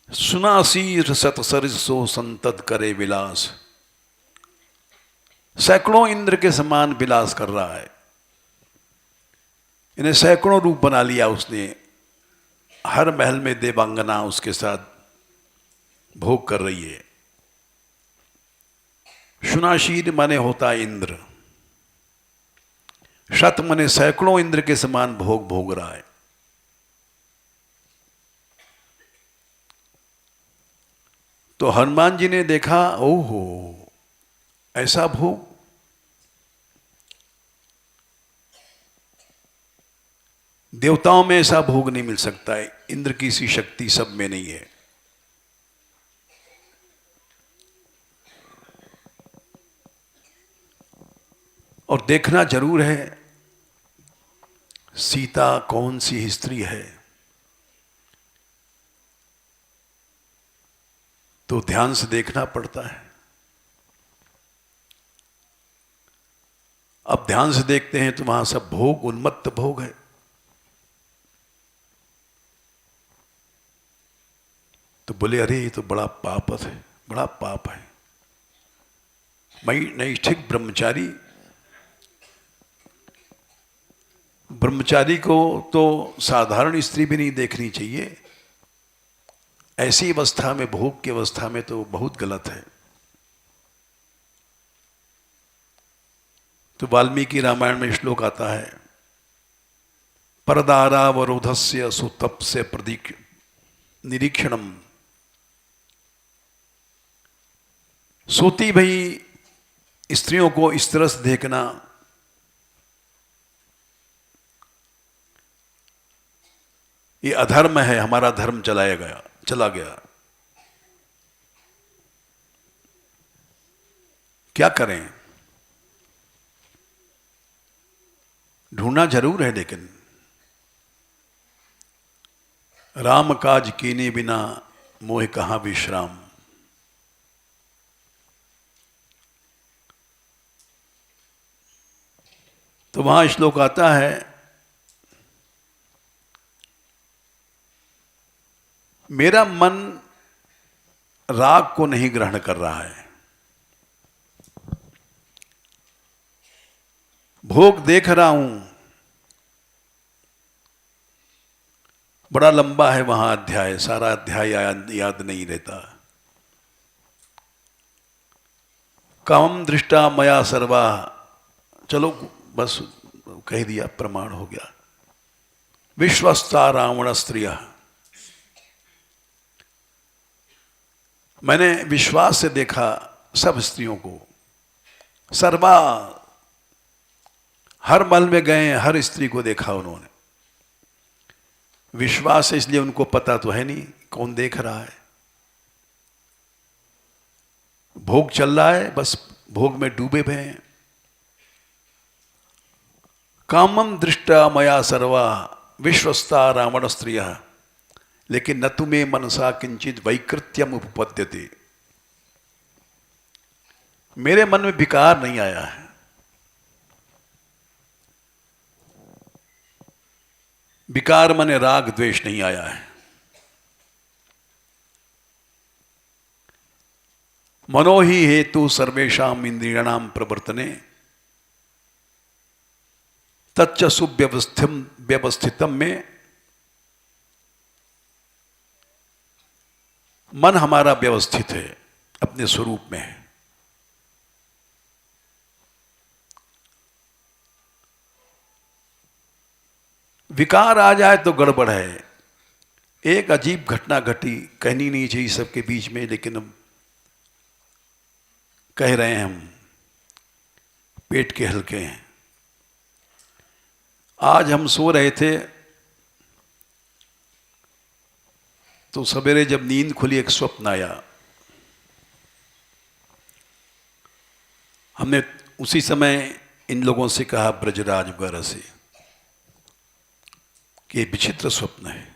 सुनासीर सतसरिस सो संतत करे विलास। सैकड़ों इंद्र के समान विलास कर रहा है। इन्हें सैकड़ों रूप बना लिया उसने। हर महल में देवांगना उसके साथ भोग कर रही है। सुनाशीर माने होता है इंद्र। शत माने सैकड़ों इंद्र के समान भोग भोग रहा है। तो हनुमान जी ने देखा, ओहो ऐसा भोग। देवताओं में ऐसा भोग नहीं मिल सकता है। इंद्र की सी शक्ति सब में नहीं है। और देखना जरूर है सीता कौन सी स्त्री है। तो ध्यान से देखना पड़ता है। अब ध्यान से देखते हैं तो वहां सब भोग उन्मत्त भोग है। तो बोले अरे ये तो बड़ा पाप है, बड़ा पाप है। भाई नैष्ठिक ब्रह्मचारी, ब्रह्मचारी को तो साधारण स्त्री भी नहीं देखनी चाहिए, ऐसी अवस्था में, भोग की अवस्था में तो बहुत गलत है। तो वाल्मीकि रामायण में श्लोक आता है, परदारावरोधस्य सुतप्स्य प्रदीक्ष निरीक्षणम। सोती भई स्त्रियों को इस तरह से देखना ये अधर्म है, हमारा धर्म चला गया। क्या करें, ढूंढना जरूर है, लेकिन राम काज कीने बिना मोह कहां विश्राम। तो वहां श्लोक आता है, मेरा मन राग को नहीं ग्रहण कर रहा है, भोग देख रहा हूं, बड़ा लंबा है वहां अध्याय, सारा अध्याय याद नहीं रहता। कामं दृष्टा मया सर्वा, चलो बस कह दिया, प्रमाण हो गया। विश्वस्ता रावण स्त्रिया, मैंने विश्वास से देखा सब स्त्रियों को, सर्वा, हर महल में गए, हर स्त्री को देखा उन्होंने। विश्वास है इसलिए उनको पता तो है नहीं कौन देख रहा है, भोग चल रहा है, बस भोग में डूबे हुए हैं। कामम दृष्टा मया सर्वा विश्वस्ता रावण स्त्रिया, लेकिन न तुम्हें मनसा किंचित वैकृत्यम उपपद्यते, मेरे मन में विकार नहीं आया है, विकार माने राग द्वेष नहीं आया है। मनो ही हेतु सर्वेषाम इंद्रियाणाम प्रवर्तने, तच्च सुव्यवस्थितम में, मन हमारा व्यवस्थित है, अपने स्वरूप में है। विकार आ जाए तो गड़बड़ है। एक अजीब घटना घटी, कहनी नहीं चाहिए सबके बीच में, लेकिन हम कह रहे हैं, हम पेट के हल्के हैं। आज हम सो रहे थे तो सवेरे जब नींद खुली एक स्वप्न आया। हमने उसी समय इन लोगों से कहा, ब्रजराज वगैरह से, कि ये विचित्र स्वप्न है।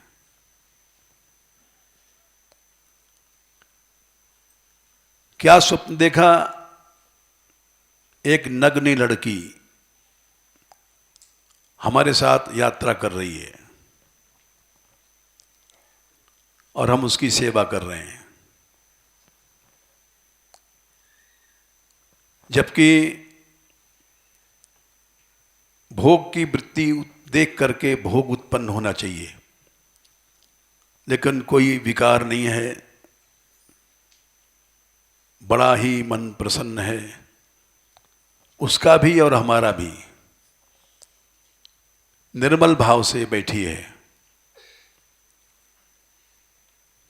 क्या स्वप्न देखा? एक नग्न लड़की हमारे साथ यात्रा कर रही है और हम उसकी सेवा कर रहे हैं, जबकि भोग की वृत्ति देख करके भोग उत्पन्न होना चाहिए, लेकिन कोई विकार नहीं है, बड़ा ही मन प्रसन्न है, उसका भी और हमारा भी, निर्मल भाव से बैठी है।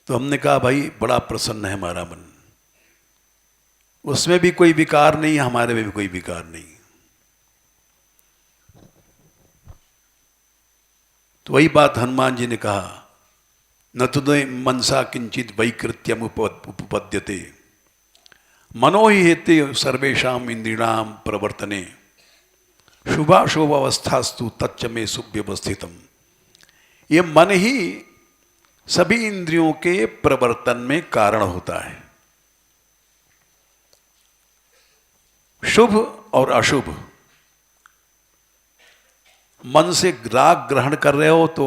तो हमने कहा, भाई बड़ा प्रसन्न है हमारा मन, उसमें भी कोई विकार नहीं, हमारे में भी कोई विकार नहीं। तो वही बात हनुमान जी ने कहा, न तुदे मनसा किंचित वैकृत्यम उपपद्यते, मनो ही हेते सर्वेषाम इंद्रियाणाम प्रवर्तने, शुभाशुभ अवस्थास्तु तच्च में सुव्यवस्थितम। ये मन ही सभी इंद्रियों के प्रवर्तन में कारण होता है। शुभ और अशुभ, मन से राग ग्रहण कर रहे हो तो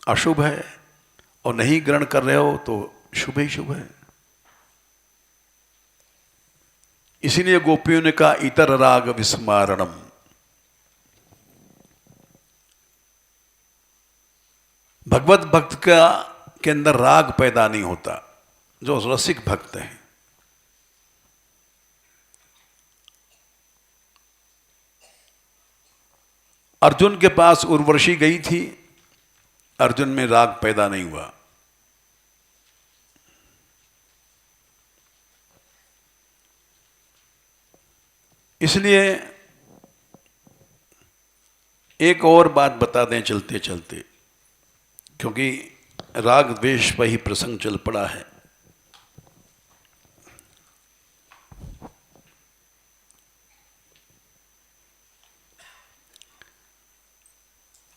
अशुभ है, और नहीं ग्रहण कर रहे हो तो शुभ ही शुभ है। इसीलिए गोपियों ने कहा इतर राग विस्मारणम, भगवत भक्त का के अंदर राग पैदा नहीं होता, जो रसिक भक्त है। अर्जुन के पास उर्वशी गई थी, अर्जुन में राग पैदा नहीं हुआ। इसलिए एक और बात बता दें चलते चलते, क्योंकि राग द्वेष पर ही प्रसंग चल पड़ा है।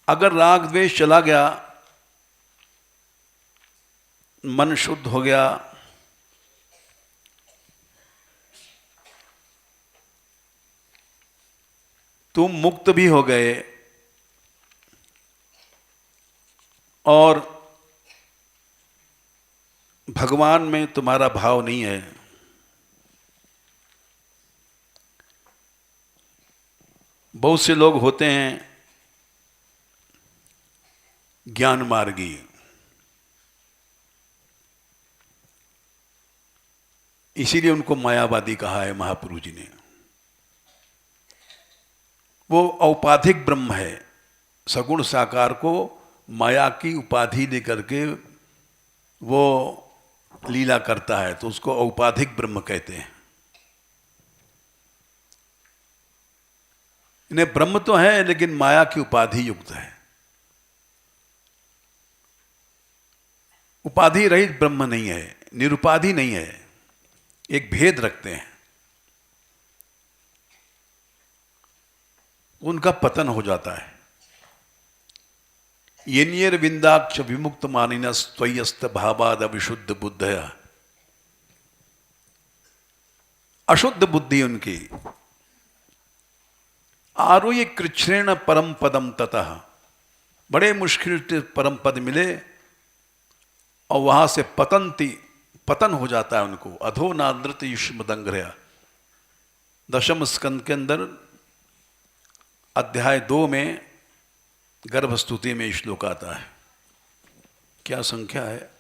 अगर राग द्वेष चला गया, मन शुद्ध हो गया, तुम मुक्त भी हो गए और भगवान में तुम्हारा भाव नहीं है, बहुत से लोग होते हैं ज्ञान मार्गी, इसीलिए उनको मायावादी कहा है महापुरुष जी ने। वो औपाधिक ब्रह्म है, सगुण साकार को माया की उपाधि लेकर के वो लीला करता है, तो उसको औपाधिक ब्रह्म कहते हैं। इन्हें ब्रह्म तो है लेकिन माया की उपाधि युक्त है। उपाधि रहित ब्रह्म नहीं है, निरुपाधि नहीं है, एक भेद रखते हैं, उनका पतन हो जाता है। येनियर विंदाक्ष विमुक्त मानिना स्वयस्त भावाद अविशुद्ध बुद्धया, अशुद्ध बुद्धि उनकी। आरुह्य कृच्छ्रेण परम पदम ततः, बड़े मुश्किल से परम पद मिले और वहां से पतन हो जाता है उनको। अधो नादृत युष्मदंग्रया, दशम स्कंद के अंदर अध्याय 2 में गर्भस्तुति में श्लोक आता है। क्या संख्या है?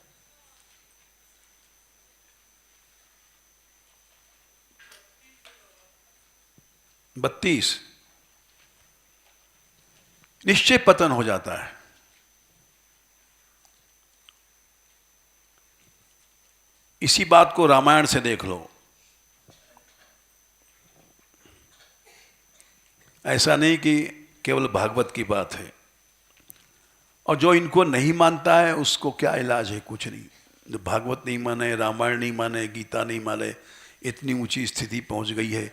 32। निश्चय पतन हो जाता है। इसी बात को रामायण से देख लो। ऐसा नहीं कि केवल भागवत की बात है, और जो इनको नहीं मानता है उसको क्या इलाज है? कुछ नहीं। जो भागवत नहीं माने, रामायण नहीं माने, गीता नहीं माने, इतनी ऊंची स्थिति पहुंच गई है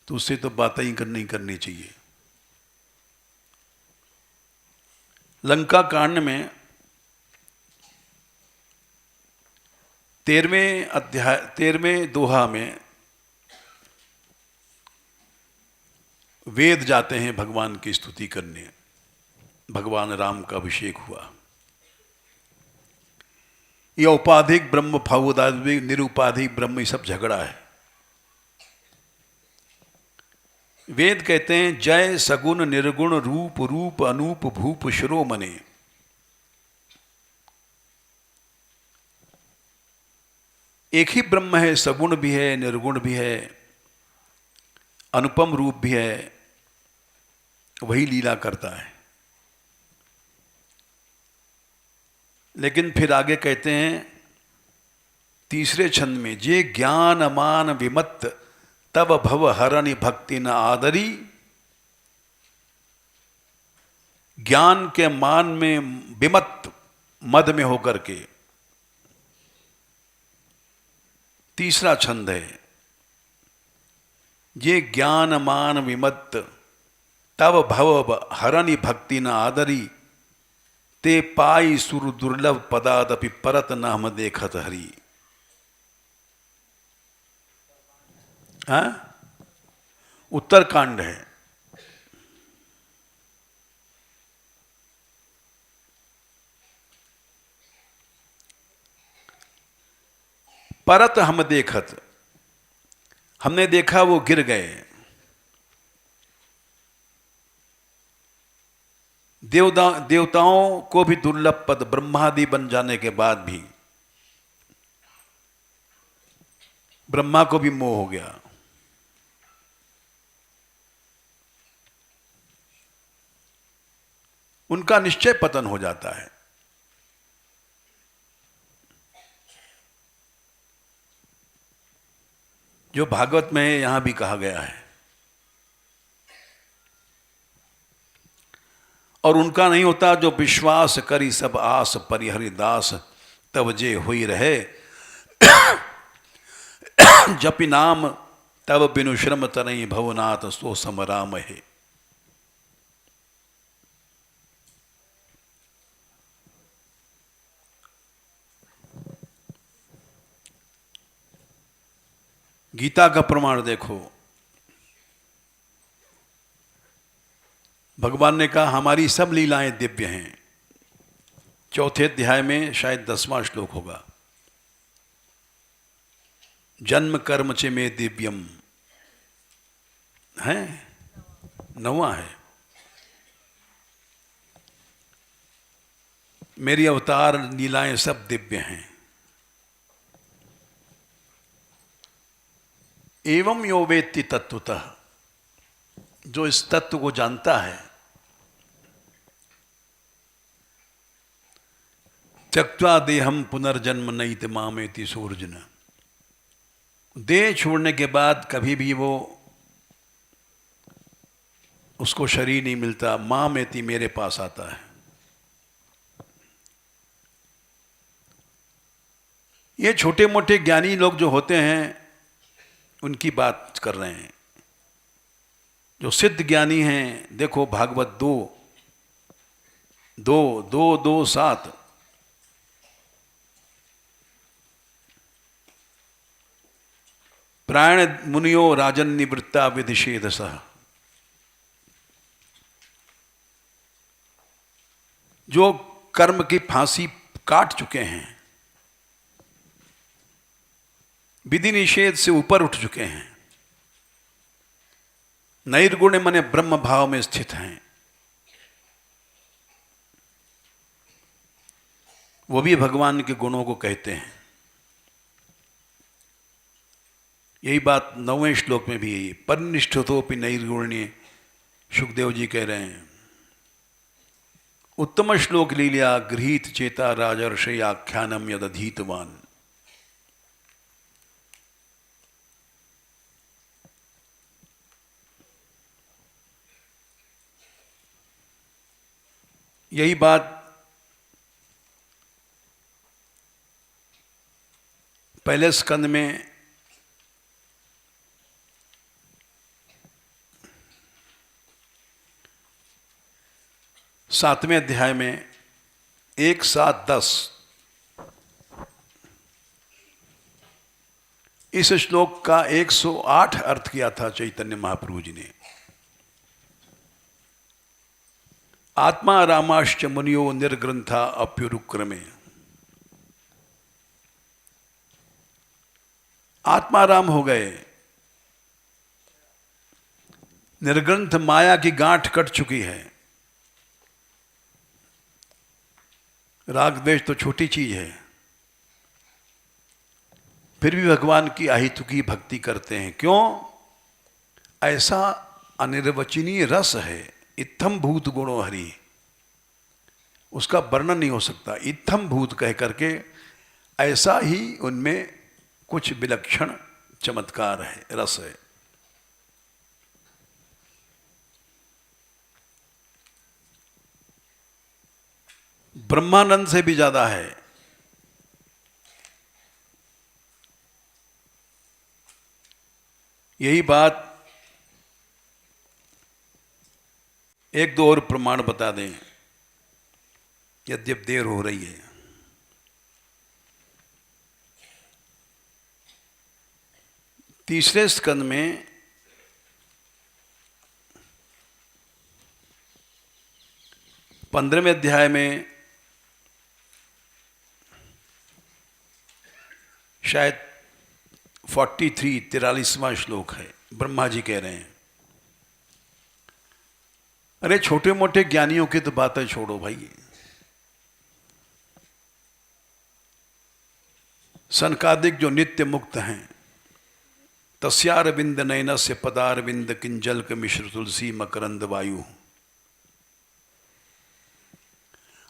तो उससे तो बातें ही करनी चाहिए। लंका कांड में 13वें दोहा में वेद जाते हैं भगवान की स्तुति करने। भगवान राम का अभिषेक हुआ। ये औपाधिक ब्रह्म, भावोदात्मिक, निरुपाधिक ब्रह्म, ये सब झगड़ा है। वेद कहते हैं जय सगुण निर्गुण रूप रूप अनूप भूप शिरोमणे। एक ही ब्रह्म है, सगुण भी है, निर्गुण भी है, अनुपम रूप भी है, वही लीला करता है। लेकिन फिर आगे कहते हैं तीसरे छंद में, जे ज्ञान मान विमत्त तब भव हरनि भक्ति न आदरी। ज्ञान के मान में विमत्त, मद में होकर के, तीसरा छंद है, ये ज्ञान मान विमत्त तब भव हरनि भक्ति न आदरी। ते पाई सुर दुर्लभ पदादपि परत न हम देखत हरि। हाँ, उत्तरकांड है। परत हम देखत, हमने देखा वो गिर गए। देवताओं को भी दुर्लभ पद, ब्रह्मादि बन जाने के बाद भी ब्रह्मा को भी मोह हो गया। उनका निश्चय पतन हो जाता है। जो भागवत में यहां भी कहा गया है। और उनका नहीं होता जो विश्वास करी सब आस, परिहरि दास तब जे हुई रहे। जपि नाम तब बिनु श्रम तरई भवनाथ सो समराम है। गीता का प्रमाण देखो, भगवान ने कहा हमारी सब लीलाएं दिव्य हैं। चौथे अध्याय में शायद 10वां श्लोक होगा, जन्म कर्म च में दिव्यम है, 9वां है। मेरी अवतार लीलाएं सब दिव्य हैं। एवं यो वेत्ति तत्वतः, जो इस तत्व को जानता है, त्यक्त्वा देहम पुनर्जन्म नैत मामेति सूर्जन, देह छोड़ने के बाद कभी भी वो उसको शरीर नहीं मिलता, मामेति मेरे पास आता है। ये छोटे मोटे ज्ञानी लोग जो होते हैं उनकी बात कर रहे हैं। जो सिद्ध ज्ञानी हैं, देखो भागवत 2:7, प्राण मुनियो राजन निवृत्ता विधिषेधसः, जो कर्म की फांसी काट चुके हैं, विधि निषेध से ऊपर उठ चुके हैं, नैर्गुण्य मने ब्रह्म भाव में स्थित हैं, वो भी भगवान के गुणों को कहते हैं। यही बात 9वें श्लोक में भी है, परिनिष्ठितोपि नैर्गुण्य, सुखदेव जी कह रहे हैं। उत्तम श्लोक लीलिया गृहीत चेता राजर्षि आख्यानम यदधीतवान। यही बात पहले स्कंद में सातवें अध्याय में 1:7-10 इस श्लोक का 108 अर्थ किया था चैतन्य महाप्रभु जी ने। आत्मा रामाश्च मुनियो निर्ग्रंथा अप्युरुक्रमे, आत्मा राम हो गए, निर्ग्रंथ माया की गांठ कट चुकी है। राग द्वेष तो छोटी चीज है, फिर भी भगवान की अहितुकी भक्ति करते हैं। क्यों? ऐसा अनिर्वचनीय रस है, इत्थम भूत गुणो हरि, उसका वर्णन नहीं हो सकता। इत्थम भूत कह करके ऐसा ही उनमें कुछ विलक्षण चमत्कार है, रस है। ब्रह्मानंद से भी ज्यादा है। यही बात एक दो और प्रमाण बता दें, यद्यप देर हो रही है। तीसरे स्कंद में 15वें अध्याय में शायद 43 श्लोक है। ब्रह्मा जी कह रहे हैं, अरे छोटे मोटे ज्ञानियों की तो बातें छोड़ो भाई, सनकादिक जो नित्य मुक्त हैं, तस्यारविंद नयनस्य पदारविंद किंजल्क मिश्र तुलसी मकरंद वायु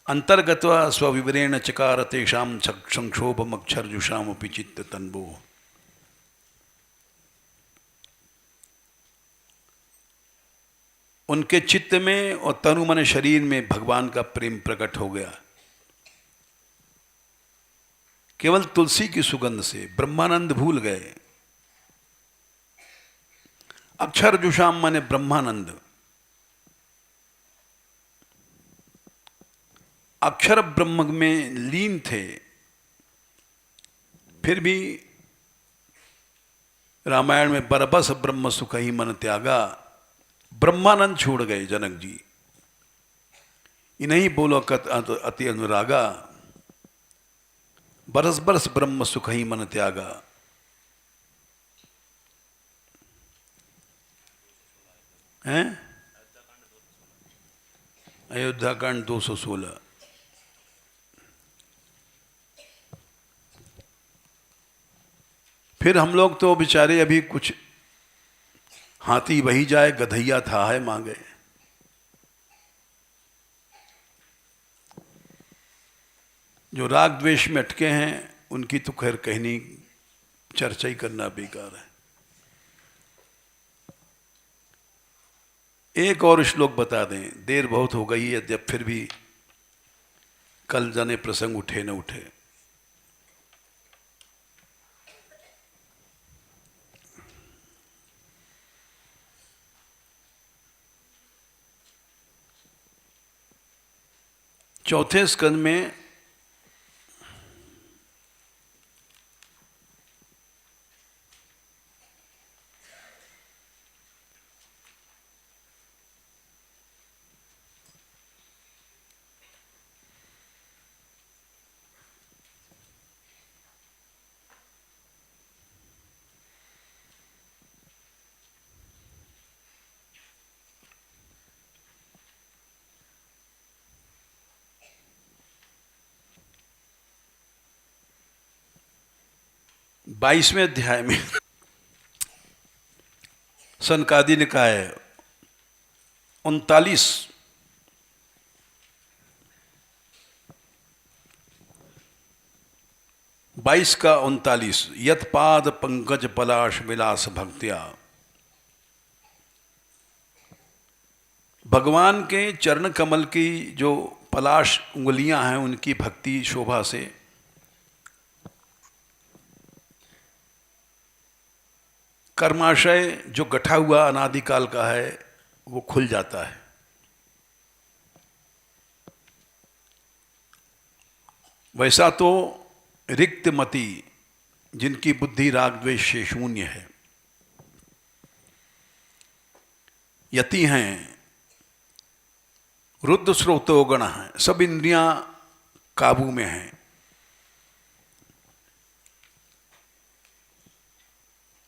अंतर्गत्वा स्वविवरेण चकार तेषां संक्षोभमक्षरजुषामपि चित्त तन्वो। उनके चित्त में और तनु मन शरीर में भगवान का प्रेम प्रकट हो गया, केवल तुलसी की सुगंध से ब्रह्मानंद भूल गए। अक्षर जुषाम माने ब्रह्मानंद, अक्षर ब्रह्म में लीन थे, फिर भी रामायण में बरबस ब्रह्म सुख ही मन त्यागा, ब्रह्मानंद छोड़ गए जनक जी। इन्हीं बोलो कत अति अनुरागा, बरस बरस ब्रह्म सुख ही मन त्यागा। हैं? अयोध्या कांड 216। फिर हम लोग तो बेचारे अभी कुछ हाथी वही जाए गधैया था है मांगे। जो राग द्वेष में अटके हैं उनकी तो खैर कहनी चर्चा ही करना बेकार है। एक और श्लोक बता दें, देर बहुत हो गई है, जब फिर भी कल जाने प्रसंग उठे न उठे। चौथे स्कंद में बाईसवें अध्याय में सनकादि ने कहा है 39 22 का 39 यत्पाद पंकज पलाश विलास भक्त्या। भगवान के चरण कमल की जो पलाश उंगलियां हैं उनकी भक्ति शोभा से कर्माशय जो गठा हुआ अनादिकाल का है वो खुल जाता है। वैसा तो रिक्त मति जिनकी बुद्धि राग द्वेष से शून्य है, यति हैं, रुद्र स्रोतो गण हैं, सब इंद्रियां काबू में हैं,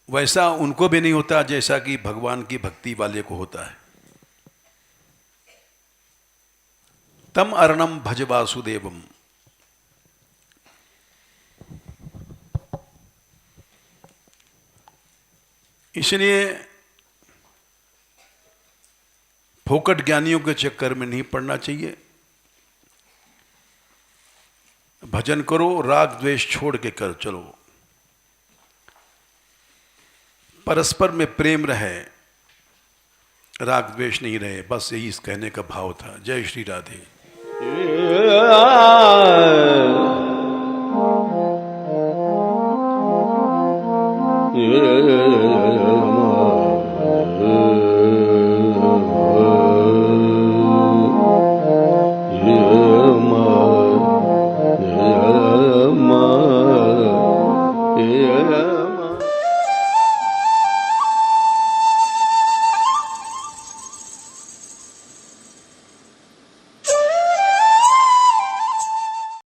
वैसा उनको भी नहीं होता जैसा कि भगवान की भक्ति वाले को होता है। तम अर्णम भज वासुदेवम। इसलिए फोकट ज्ञानियों के चक्कर में नहीं पड़ना चाहिए। भजन करो, राग द्वेष छोड़ के कर चलो, परस्पर में प्रेम रहे, राग द्वेष नहीं रहे, बस यही इस कहने का भाव था। जय श्री राधे।